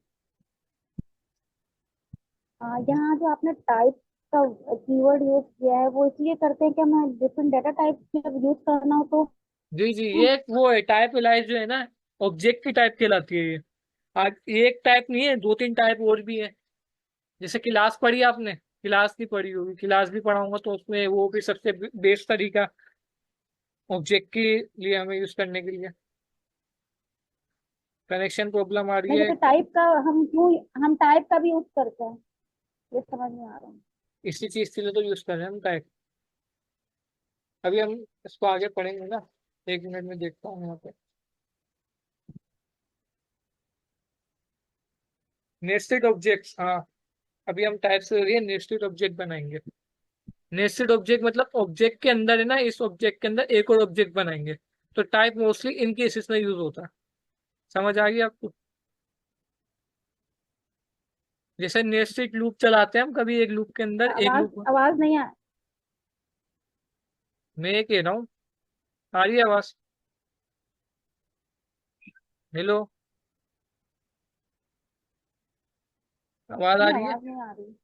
यहाँ जो आपने टाइप का कीवर्ड यूज किया है वो इसलिए करते हैं कि हमें डिफरेंट डाटा टाइप जब यूज करना हो तो। जी, जी, ये वो है टाइप एलाइज जो है ना, ऑब्जेक्ट की टाइप कहलाती है ये। आज ये एक टाइप नहीं है, दो तीन टाइप और भी है। जैसे क्लास पढ़ी आपने, क्लास नहीं पढ़ी होगी, क्लास भी पढ़ाऊंगा तो उसमें वो भी सबसे बेस्ट तरीका ऑब्जेक्ट के लिए हमें यूज करने के लिए। कनेक्शन प्रॉब्लम आ रही नहीं, है, जैसे टाइप का हम टाइप का भी यूज करते हैं, ये समझ में आ रहा है। इसी चीज के लिए तो यूज कर रहे हैं हम टाइप। अभी हम इसको आगे पढ़ेंगे ना, एक मिनट में देखता हूँ यहाँ पे। नेस्टेड ऑब्जेक्ट्स, हाँ, अभी हम टाइप से नेस्टेड ऑब्जेक्ट बनाएंगे। नेस्टेड ऑब्जेक्ट मतलब ऑब्जेक्ट के अंदर है ना, इस ऑब्जेक्ट के अंदर एक और ऑब्जेक्ट बनाएंगे। तो टाइप मोस्टली इन केसेस में यूज होता है। समझ आ गई आपको? जैसे नेस्टेड लूप चलाते हैं हम, कभी एक लूप के अंदर एक आवाज लूप। आवाज नहीं आ। मैं ये कह रहा हूँ, आ रही है आवाज? हेलो, आवाज आ जी, रही है? आवाज नहीं आ रही।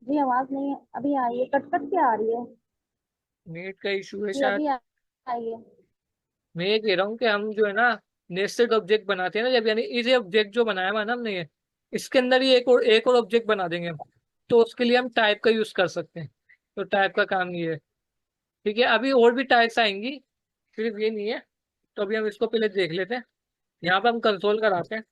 जी, आवाज नहीं अभी आई है, कट कट के आ रही है। नेट का इशू है जी, शायद। अभी आई है। मैं ये कह रहा हूँ कि हम जो है ना नेस्टेड ऑब्जेक्ट बनाते हैं ना जब, यानी इसे ऑब्जेक्ट जो बनाया हुआ है ना हमने ये, इसके अंदर ही एक और ऑब्जेक्ट बना देंगे हम। तो उसके लिए हम टाइप का यूज कर सकते हैं। तो टाइप का काम ये है। ठीक है, अभी और भी टाइप्स आएंगी, सिर्फ ये नहीं है। तो अभी हम इसको पहले देख लेते हैं। यहाँ पे हम कंसोल कराते हैं,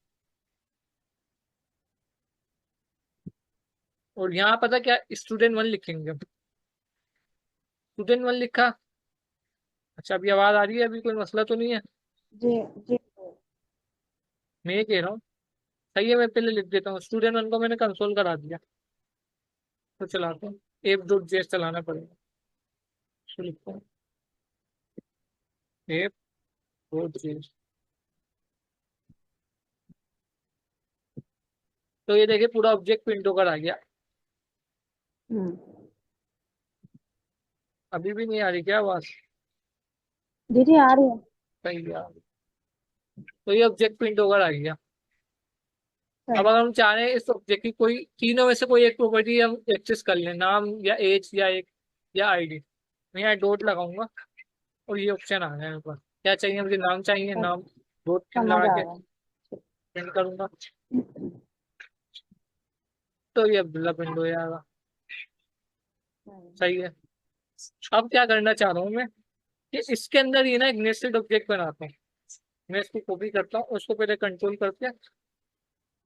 और यहाँ पता क्या, स्टूडेंट वन लिखेंगे हम। स्टूडेंट वन लिखा। अच्छा, अभी आवाज आ रही है? अभी कोई मसला तो नहीं है? जी। जी। मैं ये कह रहा हूँ, सही है, मैं पहले लिख देता हूँ। स्टूडेंट वन को मैंने कंसोल करा दिया। तो चलाते हैं, app.js चलाना पड़ेगा। तो लिखते हैं app.js। तो ये देखिए पूरा ऑब्जेक्ट प्रिंट होकर आ गया। हम्म। अभी भी नहीं आ रही क्या आवाज? जी। जी, आ रही है। सही है। तो ये ऑब्जेक्ट प्रिंट होकर आ गया। अब सही। अगर हम चाह रहे हैं इस ऑब्जेक्ट की कोई तीनों में से कोई एक प्रॉपर्टी हम एक्सेस कर लें, नाम या एज या एक या आईडी, मैं यहाँ डॉट लगाऊंगा और ये ऑप्शन आ गया मेरे पास। क्या चाहिए मुझे, नाम चाहिए, सही, नाम डॉट चिन्ह समझ लगा आ के रहा प्रिंट करूंगा। है। तो ये अब्दुल्ला प्रिंट हो जाएगा। हम्म। सही है। अब क्या करना चाह रहा हूँ मैं, कि इसके अंदर ये ना एक नेस्टेड ऑब्जेक्ट बनाता हूँ। मैं इसको कॉपी करता हूँ, उसको पहले कंट्रोल करके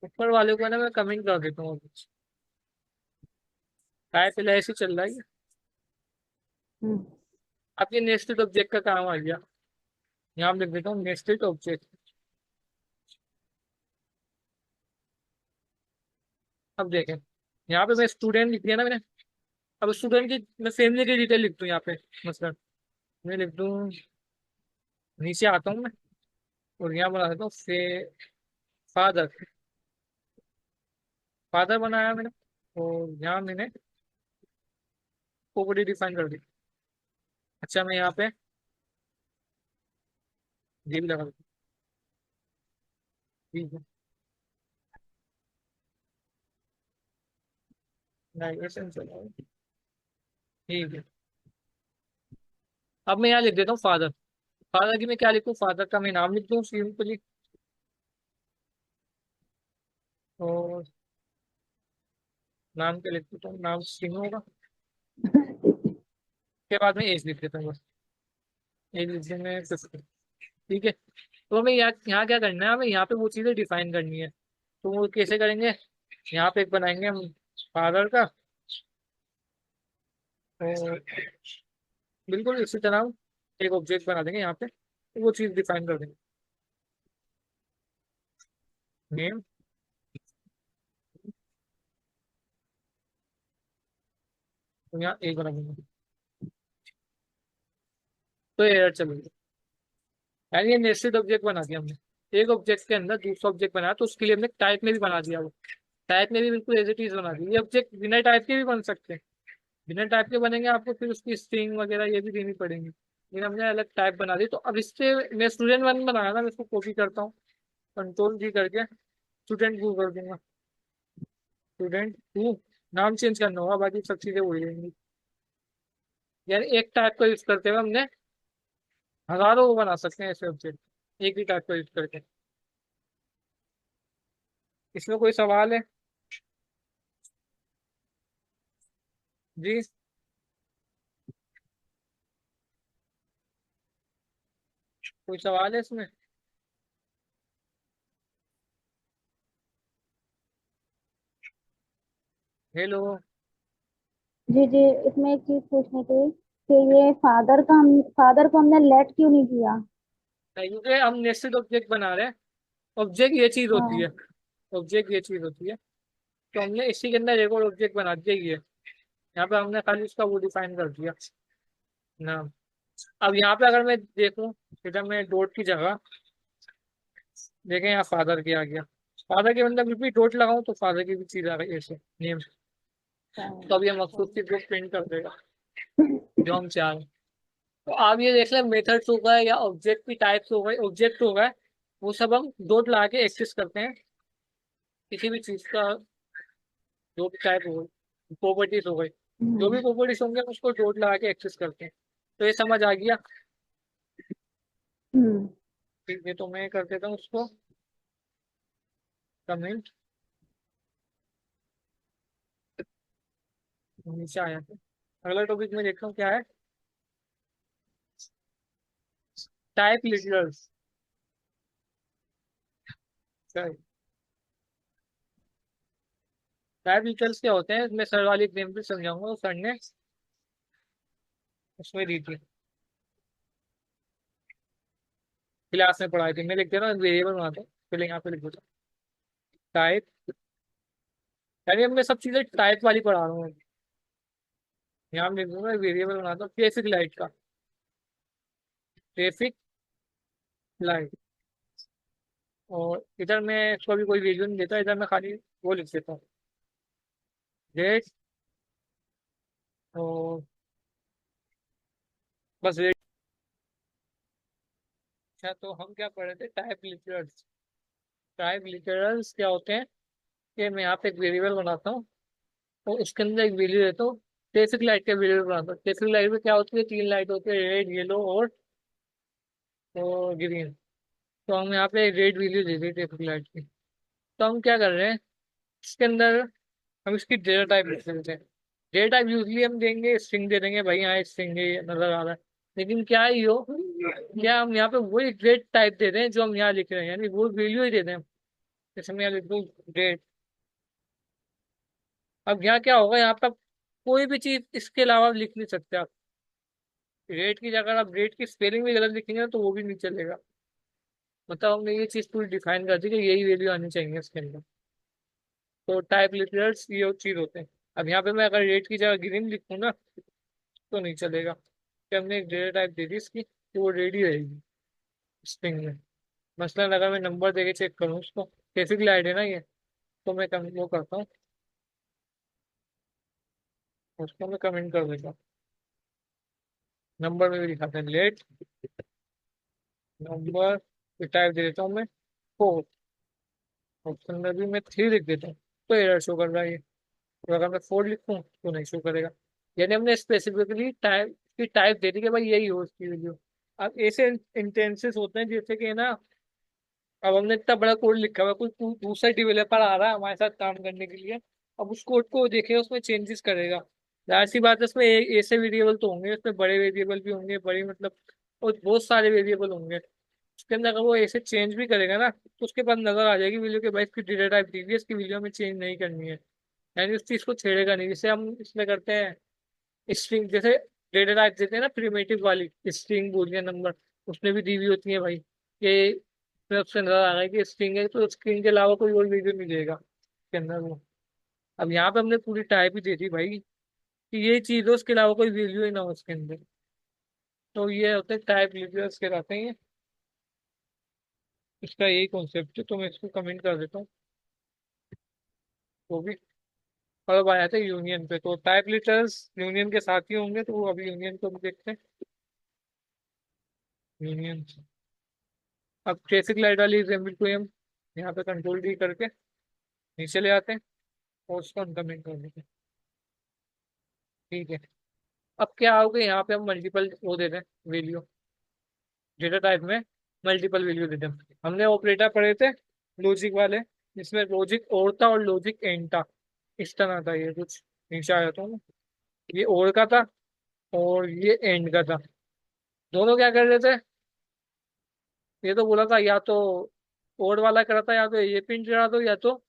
ऊपर वाले को ना मैं कमेंट कर देता हूँ। टाइप पहले ऐसे ही चल रहा है। हम्म। अब ये नेस्टेड ऑब्जेक्ट का काम आ गया। यहाँ पे लिख देता हूँ नेस्टेड ऑब्जेक्ट। अब देखें, यहाँ पे मैं स्टूडेंट लिख दिया ना मैंने। अब स्टूडेंट की मैं फैमिली की डिटेल लिख दूँ यहाँ पे। मतलब मैं लिख दूँ, नीचे आता हूँ मैं और यहाँ बना देता हूँ फादर। फादर बनाया मैंने और यहाँ मैंने प्रॉपर्टी डिफाइन कर दी। अच्छा मैं यहाँ पे ये भी लगा देता हूँ। ठीक है, नाइगेशन चला। ठीक है, अब मैं यहाँ लिख देता हूँ फादर। फादर की मैं क्या लिखूँ, फादर का मैं नाम लिख दूँ सिंपली। और नाम क्या लिख देता हूँ, नाम सिंह होगा। उसके बाद में एज लिख देता हूँ बस। एज लिख दें मैं 50। ठीक है, तो हमें यहाँ यहाँ क्या करना है, हमें यहाँ पे वो चीज़ें डिफाइन करनी है। तो वो कैसे करेंगे, यहाँ पे एक बनाएंगे हम फादर का। और बिल्कुल इसी तरह हम एक ऑब्जेक्ट बना देंगे यहाँ पे, तो वो चीज़ डिफाइन कर देंगे। नेम, तो यहाँ एक बना देंगे। तो एरर चलेगी, यानी ये नेस्टेड ऑब्जेक्ट बना दिया हमने। एक ऑब्जेक्ट के अंदर दूसरा ऑब्जेक्ट बनाया, तो उसके लिए हमने टाइप में भी बना दिया। वो टाइप में भी बिल्कुल एज इट इज बना दी। ये ऑब्जेक्ट बिना टाइप के भी बन सकते हैं। बिना टाइप के बनेंगे, आपको फिर उसकी स्ट्रिंग वगैरह ये भी देनी पड़ेंगी, लेकिन हमने अलग टाइप बना दी। तो अब इससे मैं स्टूडेंट वन बनाया ना, मैं इसको कॉपी करता हूँ, कंट्रोल जी करके स्टूडेंट टू कर दूंगा। स्टूडेंट टू, नाम चेंज करना होगा, बाकी सब चीजें वही रहेंगी। यानी एक टाइप का यूज करते हुए हमने हजारों वो बना सकते हैं ऐसे ऑब्जेक्ट, एक ही टाइप का यूज करके। इसमें कोई सवाल है जी? कोई सवाल है इसमें? हेलो। जी जी, इसमें एक चीज पूछनी थी कि ये फादर को हमने लेट क्यों नहीं किया? क्योंकि हम नेस्टेड ऑब्जेक्ट बना रहे हैं। ऑब्जेक्ट ये चीज होती हाँ। है, ऑब्जेक्ट ये चीज होती है। तो हमने इसी के अंदर एक और ऑब्जेक्ट बना दिया ये। यहाँ पे हमने खाली उसका वो डिफाइन कर दिया नाम। अब यहाँ पे अगर मैं देखूँ, इधर मैं डॉट की जगह देखें, यहाँ फादर के आ गया। फादर के अंदर भी डॉट लगाऊं तो फादर की भी चीज आ गई ऐसे नेम। तो अब ये मखसूस की बुक प्रिंट कर देगा जो हम चाह रहे हैं। तो आप ये देख लें, मेथड्स हो गए या ऑब्जेक्ट की टाइप्स हो गए, ऑब्जेक्ट हो गए, वो सब हम डॉट लगा के एक्सेस करते हैं। किसी भी चीज का जो भी टाइप हो गई, प्रॉपर्टीज हो गई, जो भी हम्म। प्रॉपर्टीज होंगे उसको डॉट लगा के एक्सेस करते हैं। तो ये समझ आ गया। हम्म। ठीक है, तो मैं कर देता हूँ उसको कमेंट। नीचे आया था, अगला टॉपिक में देखता हूँ क्या है। Type literals. टाइप लिटरल्स क्या होते हैं, मैं सर वाली एग्जाम्पल समझाऊंगा, सर ने उसमें दी थी, क्लास में पढ़ाई थी। मैं लिख दे रहा हूँ, वेरिएबल बनाता हूँ, पहले यहाँ पे लिख देता हूँ टाइप। यानी अब मैं सब चीजें टाइप वाली पढ़ा रहा हूँ। यहाँ मैं लिख दूंगा वेरिएबल बनाता हूँ ट्रैफिक लाइट का, ट्रैफिक लाइट। और इधर मैं इसको भी कोई वैल्यू नहीं देता, इधर मैं खाली वो लिख देता हूँ डेट। और बस वेट। अच्छा, तो हम क्या पढ़ रहे थे, टाइप लिटरल्स। टाइप लिटरल्स क्या होते हैं कि मैं यहाँ पे एक वेरिएबल बनाता हूँ और उसके अंदर एक वैल्यू देता हूँ। ट्रैफिक लाइट का वेरिएबल बनाता हूँ। ट्रैफिक लाइट में क्या होती है, तीन लाइट होती है, रेड, येलो और ग्रीन। तो हम यहाँ पे रेड वैल्यू दे दी ट्रैफिक लाइट की। तो हम क्या कर रहे हैं, इसके अंदर हम इसकी डेटा टाइप लिख देते हैं। डेटा टाइप यूजली हम देंगे स्ट्रिंग, दे देंगे भाई यहाँ स्ट्रिंग है, ये नजर आ रहा है। लेकिन क्या है यो, क्या हम यहाँ पे वही डेट टाइप दे रहे हैं जो हम यहाँ लिख रहे हैं, यानी वो वैल्यू ही दे दें। जैसे मैं यहाँ लिख दूँ डेट। अब यहाँ क्या होगा, यहाँ पे आप कोई भी चीज इसके अलावा लिख नहीं सकते आप। रेट की जगह आप रेट की स्पेलिंग भी गलत लिखेंगे ना तो वो भी नहीं चलेगा। मतलब हमने ये चीज पूरी डिफाइन कर दी कि यही वैल्यू आनी चाहिए इसके अंदर। तो टाइप लिटरल्स ये चीज होते हैं। अब यहाँ पे मैं अगर रेट की जगह ग्रीन लिखूँ ना तो नहीं चलेगा, कि हमने एक डेटा टाइप दे दी इसकी, तो वो रेडी रहेगी स्ट्रिंग में। मसलन अगर मैं नंबर देके चेक करूँ उसको, बेसिक लाइट है ना ये, तो मैं वो करता हूँ, उसको मैं कमेंट कर देता हूँ। नंबर में भी दिखाते हैं लेट नंबर, टाइप दे देता हूँ मैं 4, ऑप्शन में भी मैं 3 लिख देता हूँ, तो एरर शो कर रहा है ये। तो अगर मैं 4 लिखूँ तो नहीं शो करेगा। यानी हमने स्पेसिफिकली टाइप की टाइप दे दी कि भाई यही हो उसकी वैल्यू। अब ऐसे इंटेंसेस होते हैं जैसे कि ना, अब हमने इतना बड़ा कोड लिखा हुआ है, कोई दूसरा डेवलपर आ रहा है हमारे साथ काम करने के लिए, अब उस कोड को देखे उसमें चेंजेस करेगा। जाहिर सी बात है उसमें ऐसे वेरिएबल तो होंगे, उसमें बड़े वेरिएबल भी होंगे, बड़ी मतलब, और बहुत सारे वेरिएबल होंगे। उसके अंदर अगर वो ऐसे चेंज भी करेगा ना, तो उसके पास नजर आ जाएगी वैल्यू के भाई इसकी डेटा टाइप दी हुई है, इसकी वैल्यू हमें चेंज नहीं करनी है। यानी उस चीज को छेड़ेगा नहीं, जैसे हम इसमें करते हैं स्ट्रिंग, जैसे डेटा टाइप देते हैं ना प्रिमिटिव वाली स्ट्रिंग बूलियन नंबर, उसमें भी दी हुई होती है भाई, ये उसमें उससे नजर आ रहा है कि स्ट्रिंग है, तो स्ट्रिंग के अलावा कोई और वैल्यू नहीं देगा उसके अंदर वो। अब यहाँ पे हमने पूरी टाइप ही दे दी भाई कि ये चीज हो, उसके अलावा कोई वैल्यू ही ना हो उसके अंदर। तो ये होते हैं टाइप लिटरल्स कहलाते हैं ये। इसका यही कॉन्सेप्ट है, तो मैं इसको कमेंट कर देता हूँ। वो भी, और अब आया था यूनियन पे, तो टाइप लिटरल्स यूनियन के साथ ही होंगे, तो वो अभी यूनियन को भी देखते हैं। यूनियन, अब बेसिक लाइट वाली एग्जाम्पल को हम यहाँ पे कंट्रोल डी करके नीचे ले आते हैं और उसको अनकमेंट कर देते हैं। ठीक है। अब क्या होगा, यहाँ पे हम मल्टीपल वो दे दें वैल्यू, डेटा टाइप में मल्टीपल वैल्यू दे दें। हमने ऑपरेटर पढ़े थे लॉजिक वाले, जिसमें लॉजिक और था और लॉजिक एंड था। इस तरह था ये कुछ, नीचे आया था ना, ये और का था और ये एंड का था। दोनों क्या कर रहे थे, ये तो बोला था या तो और वाला करा था, या तो ये प्रिंट करा दो या तो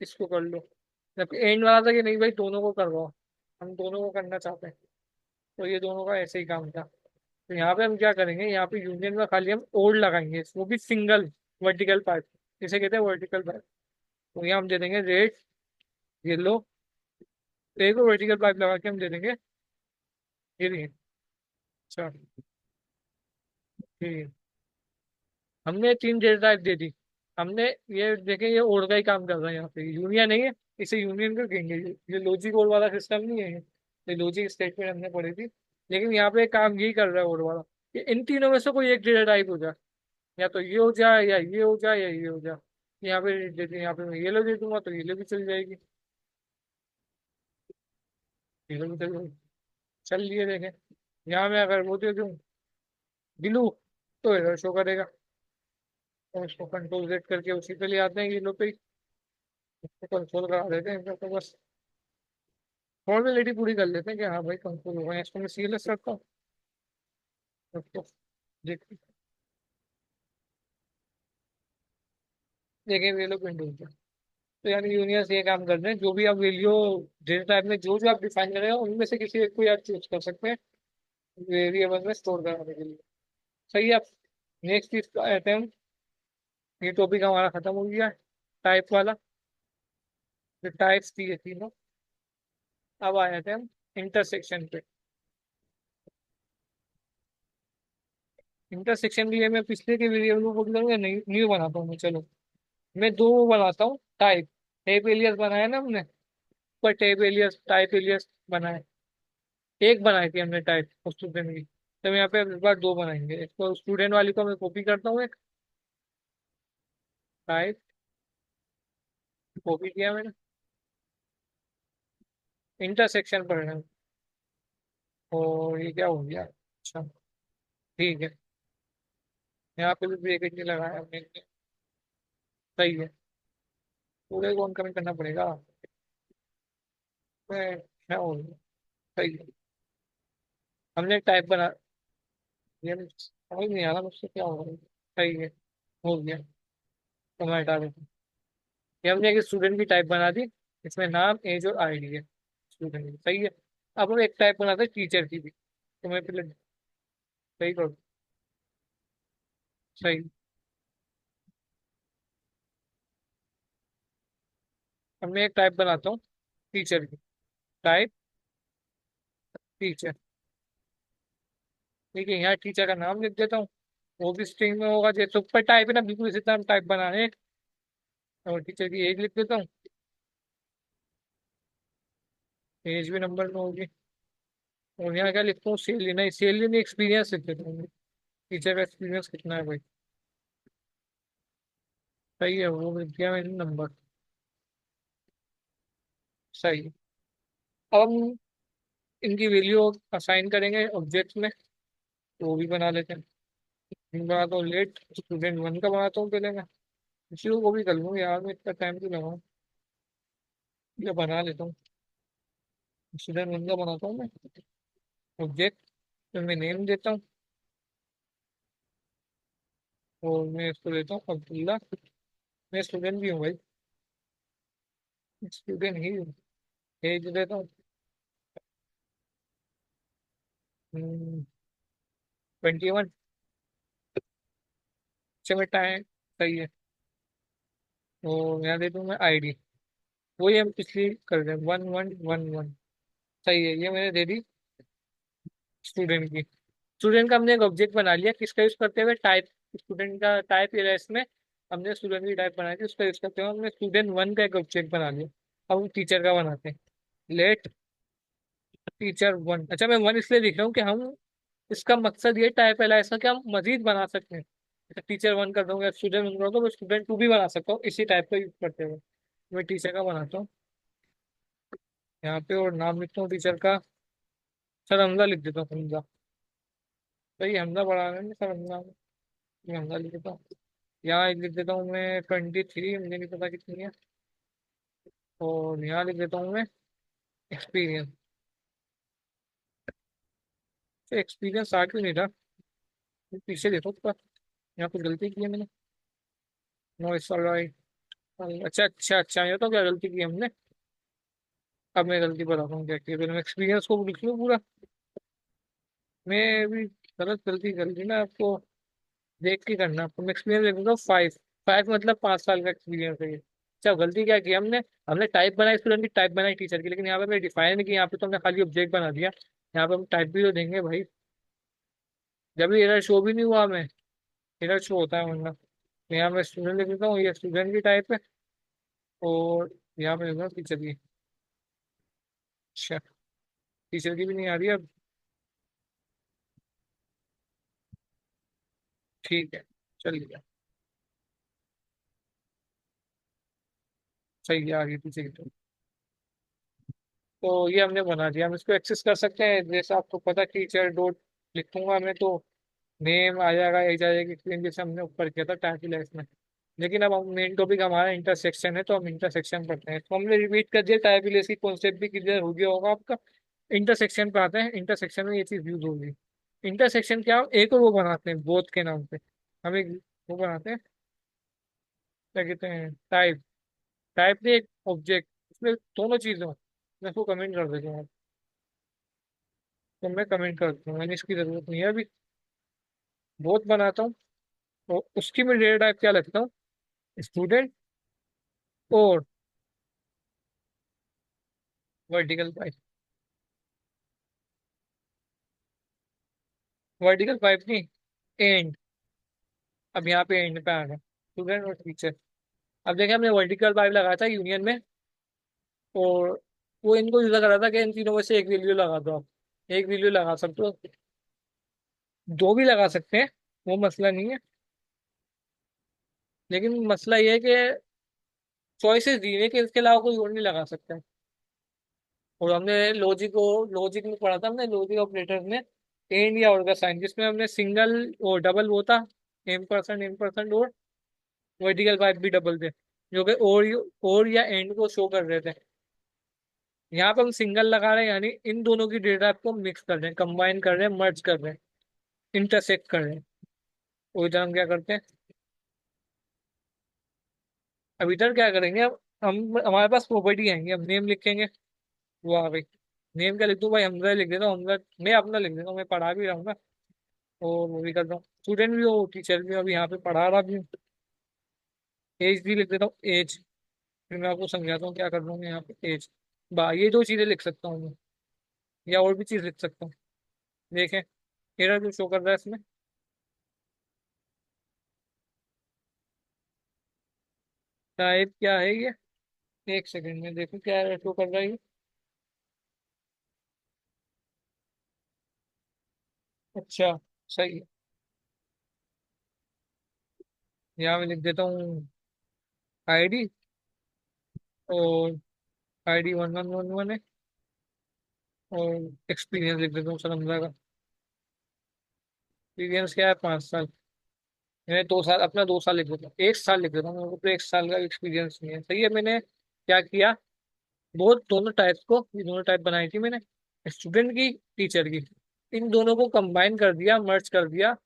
इसको कर लो। जबकि एंड वाला था कि नहीं भाई दोनों को करवाओ, हम दोनों को करना चाहते हैं। तो ये दोनों का ऐसे ही काम था। तो यहाँ पे हम क्या करेंगे, यहाँ पे यूनियन में खाली हम ओड लगाएंगे, वो भी सिंगल वर्टिकल पाइप, जिसे कहते हैं वर्टिकल पाइप। तो यहाँ हम दे देंगे रेड येलो, एक वर्टिकल पाइप लगा के हम दे देंगे ये नहीं। अच्छा ठीक है, हमने 3 डेटा टाइप दे दी। हमने ये देखे ये ओड का ही काम कर रहा है, यहाँ पे यूनियन नहीं है, इसे यूनियन का कहेंगे। ये लॉजिक ओड वाला सिस्टम नहीं है, ये लॉजिक स्टेटमेंट हमने पढ़ी थी। लेकिन यहाँ पे काम यही कर रहा है ओड वाला, कि इन तीनों में से कोई एक डेटा टाइप हो जाए, या तो ये हो जाए या ये हो जाए या ये हो जाए। यहाँ पे यहाँ पे मैं येलो दे दूंगा तो येलो भी चल जाएगी, येलो भी चल जाएगी। चल लिए देखें, यहाँ मैं अगर वो दे दूँ ब्लू, तो एरर शो करेगा। तो उसको कंट्रोल जेड करके उसी पे ले आते हैं येलो पे ही, उसको कंट्रोल करा देते हैं इनका, तो बस फॉर्मेलिटी पूरी कर लेते हैं कि हाँ भाई कंट्रोल होगा। इसको मैं सीएलएस करता हूँ, उसको देखिए, देखें येलो प्रिंट हो गया। तो यानी यूनियंस ये काम कर रहे हैं, जो भी आप वैल्यू डेटा टाइप में जो जो आप डिफाइन करेंगे उनमें से किसी एक को आप चूज कर सकते हैं वेरिएबल में स्टोर करने के लिए। सही है। आप नेक्स्ट चीज पे आते हैं हम। ये टॉपिक हमारा खत्म हो गया टाइप वाला, जो टाइप्स थी तीनों। अब आए थे हम इंटरसेक्शन पे। इंटरसेक्शन के लिए मैं पिछले के वेरिएबल को बोल दूंगा, न्यू बनाता हूँ मैं। चलो मैं दो वो बनाता हूँ टाइप, टाइप एलियस बनाया ना हमने, पर टाइप एलियस टाइप एलियस बनाए, एक बनाई थी हमने टाइप स्टूडेंट की। तो हम यहाँ पे इस बार दो बनाएंगे। इसको स्टूडेंट वाली को मैं कॉपी करता हूँ, एक टाइप कॉपी किया मैंने, इंटरसेक्शन पर है। और ये क्या हो गया, अच्छा ठीक है, यहाँ पे भी ब्रेक नहीं लगाया हमने। सही है, पूरे को कमेंट करना पड़ेगा। क्या हो गया, सही है। हमने टाइप बना, ये समझ नहीं आ रहा मुझसे क्या हो रहा है। सही है, हो गया। तो मैं हटा देता हूँ। ये हमने एक स्टूडेंट की टाइप बना दी, इसमें नाम एज और आईडी है स्टूडेंट की। सही है। अब हम एक टाइप बनाते हैं टीचर की भी, तो मैं पहले सही करूँ। सही। अब मैं एक टाइप बनाता हूँ टीचर की। Type teacher. ठीक है, यहाँ टीचर का नाम लिख देता हूँ। वो भी स्ट्रिंग में होगा, जैसे ऊपर टाइप है ना, बिल्कुल इसी तरह टाइप बनाना है। और टीचर की एज लिख देता हूँ। एज भी नंबर में होगी। और यहाँ क्या लिखता हूँ, सैलरी नहीं, सैलरी नहीं, एक्सपीरियंस लिख देता हूँ। टीचर का एक्सपीरियंस कितना है भाई। सही है, वो लिख दिया मैंने नंबर। सही है। अब हम इनकी वैल्यू असाइन करेंगे ऑब्जेक्ट में, तो वो भी बना लेते हैं। मैं बनाता हूँ लेट स्टूडेंट वन का बनाता हूँ पहले मैं। इसी को भी कर लूँ यार, मैं इतना टाइम क्यों लगाऊँ। ये बना लेता हूँ। स्टूडेंट वन का बनाता हूँ मैं ऑब्जेक्ट। तो मैं नेम देता हूँ, और मैं इसको देता हूँ अब्दुल्ला। मैं स्टूडेंट भी हूँ भाई, स्टूडेंट ही हूँ। एज देता हूँ 21। अच्छा, टाइम सही है। तो यहाँ दे दूँ मैं आईडी। वही हम पिछली कर रहे हैं, 1111। सही है, ये मैंने दे दी स्टूडेंट की। स्टूडेंट का हमने एक ऑब्जेक्ट बना लिया, किसका यूज करते हुए, टाइप। स्टूडेंट का टाइप एरा इसमें हमने स्टूडेंट की टाइप बनाई थी, उसका यूज करते हुए हमने स्टूडेंट वन का एक ऑब्जेक्ट बना लिया। अब हम टीचर का बनाते हैं। Let teacher one. अच्छा, मैं वन इसलिए लिख रहा हूँ कि हम इसका मकसद ये टाइप एला ऐसा कि हम मजीद बना सकते हैं। टीचर वन कर दूंगा, स्टूडेंट वन कर दूंगा, स्टूडेंट टू भी बना सकता हूँ इसी टाइप का यूज करते हुए। मैं टीचर का बनाता हूँ यहाँ पे, और नाम लिखता हूँ टीचर का। सर हमजा लिख देता हूँ, हमजा। सही, हमजा बढ़ा रहे हैं सर, हमजा। मैं हमजा लिख देता हूँ। यहाँ लिख देता हूँ मैं 23, मुझे नहीं पता कितनी है। और यहाँ लिख देता हूँ मैं एक्सपीरियंस। एक्सपीरियंस आ क्यों नहीं रहा, पीछे देखो उसका। यहाँ कुछ गलती की है मैंने। No it's alright. अच्छा अच्छा अच्छा, ये तो क्या गलती की हमने। अब मैं गलती बताता हूँ क्या की, पहले मैं एक्सपीरियंस को लिख लूँ पूरा। मैं भी गलत गलती कर दी ना आपको, देख के करना आपको। मैं एक्सपीरियंस लिखूंगा 5। 5 मतलब 5 साल का एक्सपीरियंस है ये। अच्छा, गलती क्या की हमने। हमने टाइप बनाई स्टूडेंट की, टाइप बनाई टीचर की, लेकिन यहाँ पे हमने डिफाइन नहीं किया, यहाँ पे तो हमने खाली ऑब्जेक्ट बना दिया। यहाँ पे हम टाइप भी तो देंगे भाई। जब भी एरर शो भी नहीं हुआ हमें। एरर शो होता है वरना। तो यहाँ मैं स्टूडेंट लिख देता हूँ, ये स्टूडेंट की टाइप है। और यहाँ पे लिखूंगा टीचर की। अच्छा, टीचर की भी नहीं आ रही अब। ठीक है, चलिए। सही है, आ गई टीचर की। तो ये हमने बना दिया, हम इसको एक्सेस कर सकते हैं। जैसे आपको पता, टीचर डॉट लिखूंगा मैं तो नेम आ जाएगा, एज आ जाएगी, स्क्रीन, जैसे हमने ऊपर किया था टाइटल में। लेकिन अब हम मेन टॉपिक हमारा इंटरसेक्शन है, तो हम इंटरसेक्शन पढ़ते हैं। तो हमने रिपीट कर दिया, टाइपिलेस की कॉन्सेप्ट भी क्लियर हो गया होगा आपका। इंटरसेक्शन पे आते हैं। इंटरसेक्शन में ये चीज यूज होगी। इंटरसेक्शन क्या, हम एक और वो बनाते हैं बोथ के नाम पे। हम एक वो बनाते हैं, क्या कहते हैं, टाइप। टाइप भी एक ऑब्जेक्ट, इसमें दोनों चीजें हो। मैं इसको कमेंट कर देता हूँ। तो मैं कमेंट करता हूँ, मैंने इसकी जरूरत नहीं है अभी। बहुत बनाता हूँ। तो उसकी मैं डेटा टाइप क्या लगता हूँ, स्टूडेंट और वर्टिकल पाइप। वर्टिकल पाइप नहीं, एंड। अब यहाँ पे एंड पे आ गया स्टूडेंट और टीचर। अब देखें, हमने वर्टिकल पाइप लगाया था यूनियन में। और वो इनको यूज करा था कि इन तीनों में से एक वैल्यू लगा दो आप। एक वैल्यू लगा सकते हो, दो भी लगा सकते हैं, वो मसला नहीं है। लेकिन मसला ये है कि चॉइसेस दी है कि इसके अलावा कोई और नहीं लगा सकता है। और हमने लॉजिक में पढ़ा था, हमने लॉजिक ऑपरेटर में एंड या और का साइन, जिसमें हमने सिंगल और डबल वो था। एम परसेंट और वर्टिकल पाइप भी डबल थे, जो कि और या एंड को शो कर रहे थे। यहाँ पे हम सिंगल लगा रहे हैं, यानी इन दोनों की डेटा को मिक्स कर रहे हैं, कंबाइन कर रहे हैं, मर्ज कर रहे हैं, इंटरसेक्ट कर रहे हैं। और इधर हम क्या करते हैं, अब इधर क्या करेंगे, अब हम हमारे पास प्रॉपर्टी आएंगे, हम नेम लिखेंगे। वो आ गई। नेम क्या लिख दूँ भाई, हमजा लिख देता हूँ, हमजा। मैं अपना लिख देता हूँ, मैं पढ़ा भी रहा हूँ ना। और वो भी करता हूँ, स्टूडेंट भी हो टीचर भी हो, अभी यहाँ पे पढ़ा रहा भी हूँ। एज भी लिख देता हूँ, एज फिर मैं आपको समझाता हूँ क्या कर रहा हूँ मैं यहाँ पे एज। ये दो चीजें लिख सकता हूँ मैं, या और भी चीज लिख सकता हूँ। देखें एरर जो शो कर रहा है इसमें, टाइप क्या है ये, एक सेकंड में देखो क्या एरर शो कर रहा है ये। अच्छा सही है, यहाँ मैं लिख देता हूँ आईडी, और आईडी 1111 है, और एक्सपीरियंस लिख देता हूँ सर का। एक्सपीरियंस क्या है, 5 साल। मैंने 2 साल, अपना 2 साल लिख देता हूँ, 1 साल लिख देता हूँ, मेरे को तो 1 साल का एक्सपीरियंस नहीं है। सही है, मैंने क्या किया, बहुत दोनों टाइप्स को, ये दोनों टाइप बनाई थी मैंने, स्टूडेंट की, टीचर की, इन दोनों को कंबाइन कर दिया, मर्ज कर दिया,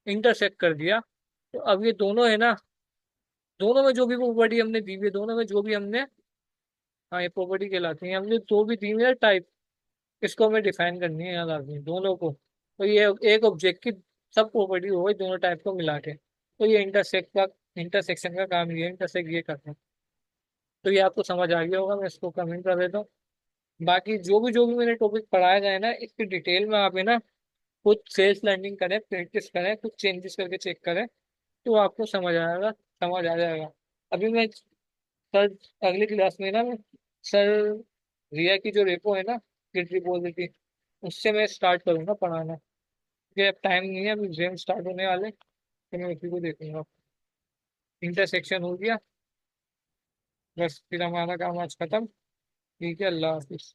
इंटरसेक्ट कर दिया। तो अब ये दोनों है ना, दोनों में जो भी प्रॉपर्टी हमने दी हुई है, दोनों में जो भी हमने, हाँ ये प्रॉपर्टी कहलाती है, हमने जो भी दी हुई है टाइप, इसको हमें डिफाइन करनी है, याद रखनी है दोनों को। तो ये एक ऑब्जेक्ट की सब प्रॉपर्टी हो गई दोनों टाइप को मिला के। तो ये इंटरसेक्शन का काम, ये इंटरसेक्ट ये करते हैं। तो ये आपको समझ आ गया होगा, मैं इसको कमेंट कर देता हूँ। बाकी जो भी मैंने टॉपिक पढ़ाया गया है ना, इसकी डिटेल में आप है ना खुद सेल्फ लर्निंग करें, प्रैक्टिस करें, कुछ चेंजेस करके चेक करें, तो आपको समझ आ जाएगा। अभी मैं सर अगली क्लास में ना मैं सर रिया की जो रेपो है ना, गिट रिपोजिटरी, उससे मैं स्टार्ट करूंगा पढ़ाना, क्योंकि अब टाइम नहीं है, अभी एग्जाम स्टार्ट होने वाले, तो मैं उसी को देखूंगा। इंटरसेक्शन हो गया, बस फिर हमारा काम आज खत्म। ठीक है, अल्लाह हाफिज।